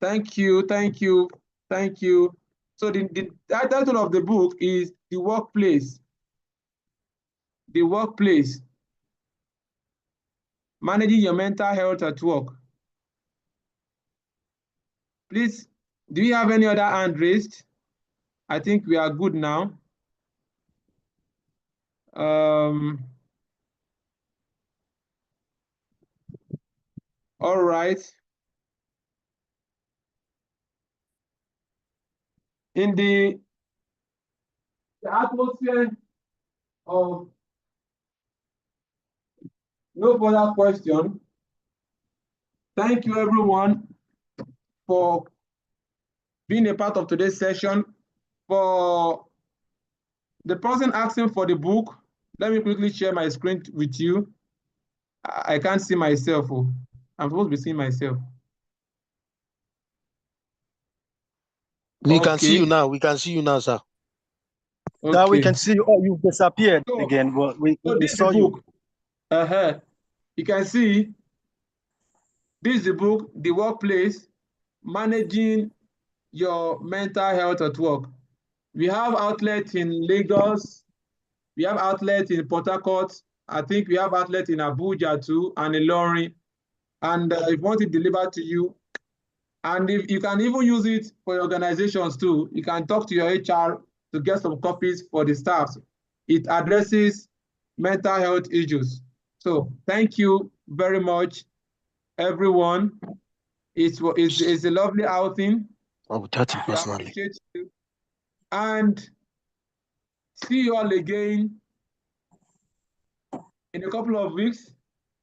Thank you. So the title of the book is The Workplace. The Workplace. Managing your mental health at work. Please, do you have any other hand raised? I think we are good now. All right. In the atmosphere of no further question, thank you everyone for being a part of today's session. For the person asking for the book, let me quickly share my screen with you. I can't see myself. I'm supposed to be seeing myself. We can see you now. We can see you now, sir. Okay. Now we can see you. Oh, you've disappeared again. Well, we saw you. You can see this is the book, The Workplace, Managing Your Mental Health at Work. We have outlets in Lagos. We have outlets in Port Harcourt. I think we have outlets in Abuja too, and in Ilorin. And if you want it delivered to you, and if you can even use it for your organizations too, you can talk to your HR to get some copies for the staff. It addresses mental health issues. So thank you very much, everyone. It's a lovely outing. Oh, that's personally. I appreciate you. And see you all again in a couple of weeks.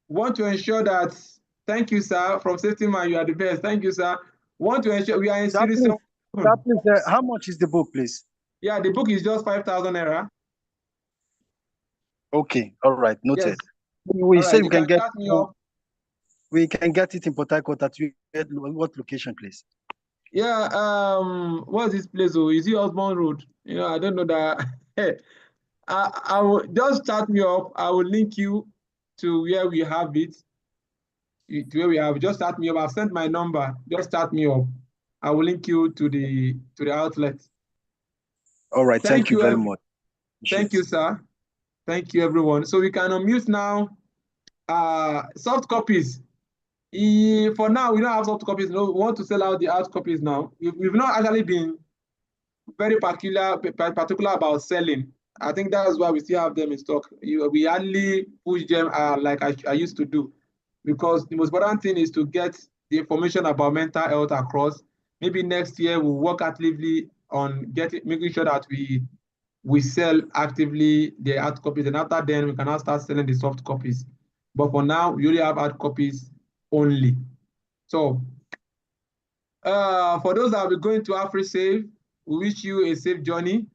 Want to ensure that, thank you, sir, from Safety Man, you are the best. Thank you, sir. Want to ensure we are in series. How much is the book, please? Yeah, the book is just 5,000 naira. Okay, all right, noted. Yes. We said we can get. We can get it in Port Harcourt at what location, please? Yeah, what's this place? Oh, is it Osborne Road? You know, I don't know that. I will just start me up. I will link you to where we have it. To where we have, just start me up. I've sent my number. Just start me up. I will link you to the outlet. All right. Thank you very much. Thank you, sir. Thank you, everyone. So we can unmute now. Soft copies. For now, we don't have soft copies. No, we want to sell out the hard copies now. We've not actually been very particular about selling. I think that's why we still have them in stock. We hardly push them like I used to do, because the most important thing is to get the information about mental health across. Maybe next year we'll work actively on making sure that we sell actively the hard copies, and after then we can now start selling the soft copies. But for now, we only have hard copies only. So for those that will be going to AfriSave, we wish you a safe journey.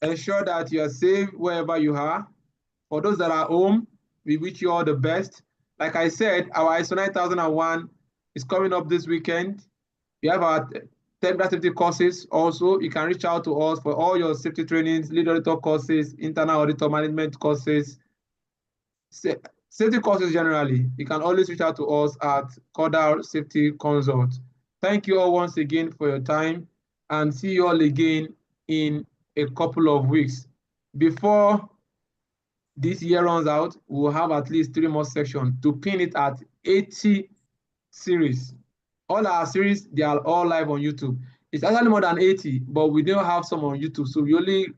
Ensure that you are safe wherever you are. For those that are home, we wish you all the best. Like I said, our ISO 9001 is coming up this weekend. We have our technical safety courses also. You can reach out to us for all your safety trainings, lead auditor courses, internal auditor management courses, safety courses generally. You can always reach out to us at Cordal Safety Consult. Thank you all once again for your time, and see you all again in a couple of weeks. Before this year runs out, we'll have at least 3 more sections to pin it at 80 series. All our series, they are all live on YouTube. It's actually more than 80, but we don't have some on YouTube. So we only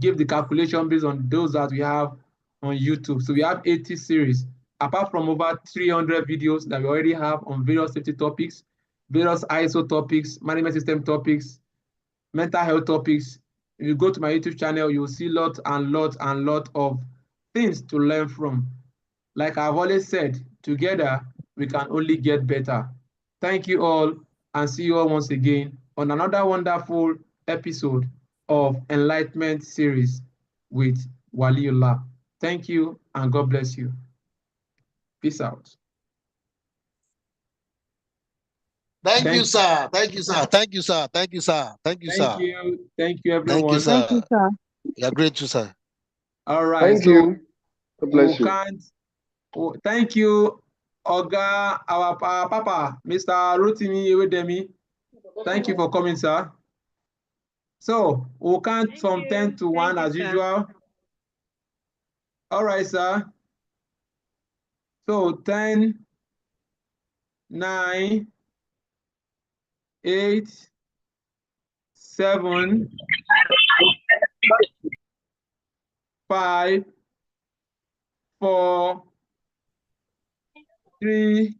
give the calculation based on those that we have on YouTube. So we have 80 series, apart from over 300 videos that we already have on various safety topics, various ISO topics, management system topics, mental health topics. If you go to my YouTube channel, you'll see lots and lots and lots of things to learn from. Like I've always said, together we can only get better. Thank you all, and see you all once again on another wonderful episode of Enlightenment Series with Waliullah. Thank you, and God bless you. Peace out. Thank you, sir. Thank you, sir. Thank you, sir. Thank you, sir. Thank you, sir. Thank you, everyone. Thank you, sir. Thank you, sir. You're great too, sir. All right. Thank you. God bless you. Thank you, Oga, our Papa, Mr. Rotimi Ewedemi. Thank you for coming, sir. So we'll count from 10 to 1 as usual. All right, sir. So 10, 9, 8, 7, 5, 4, 3,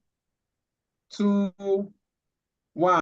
2, 1.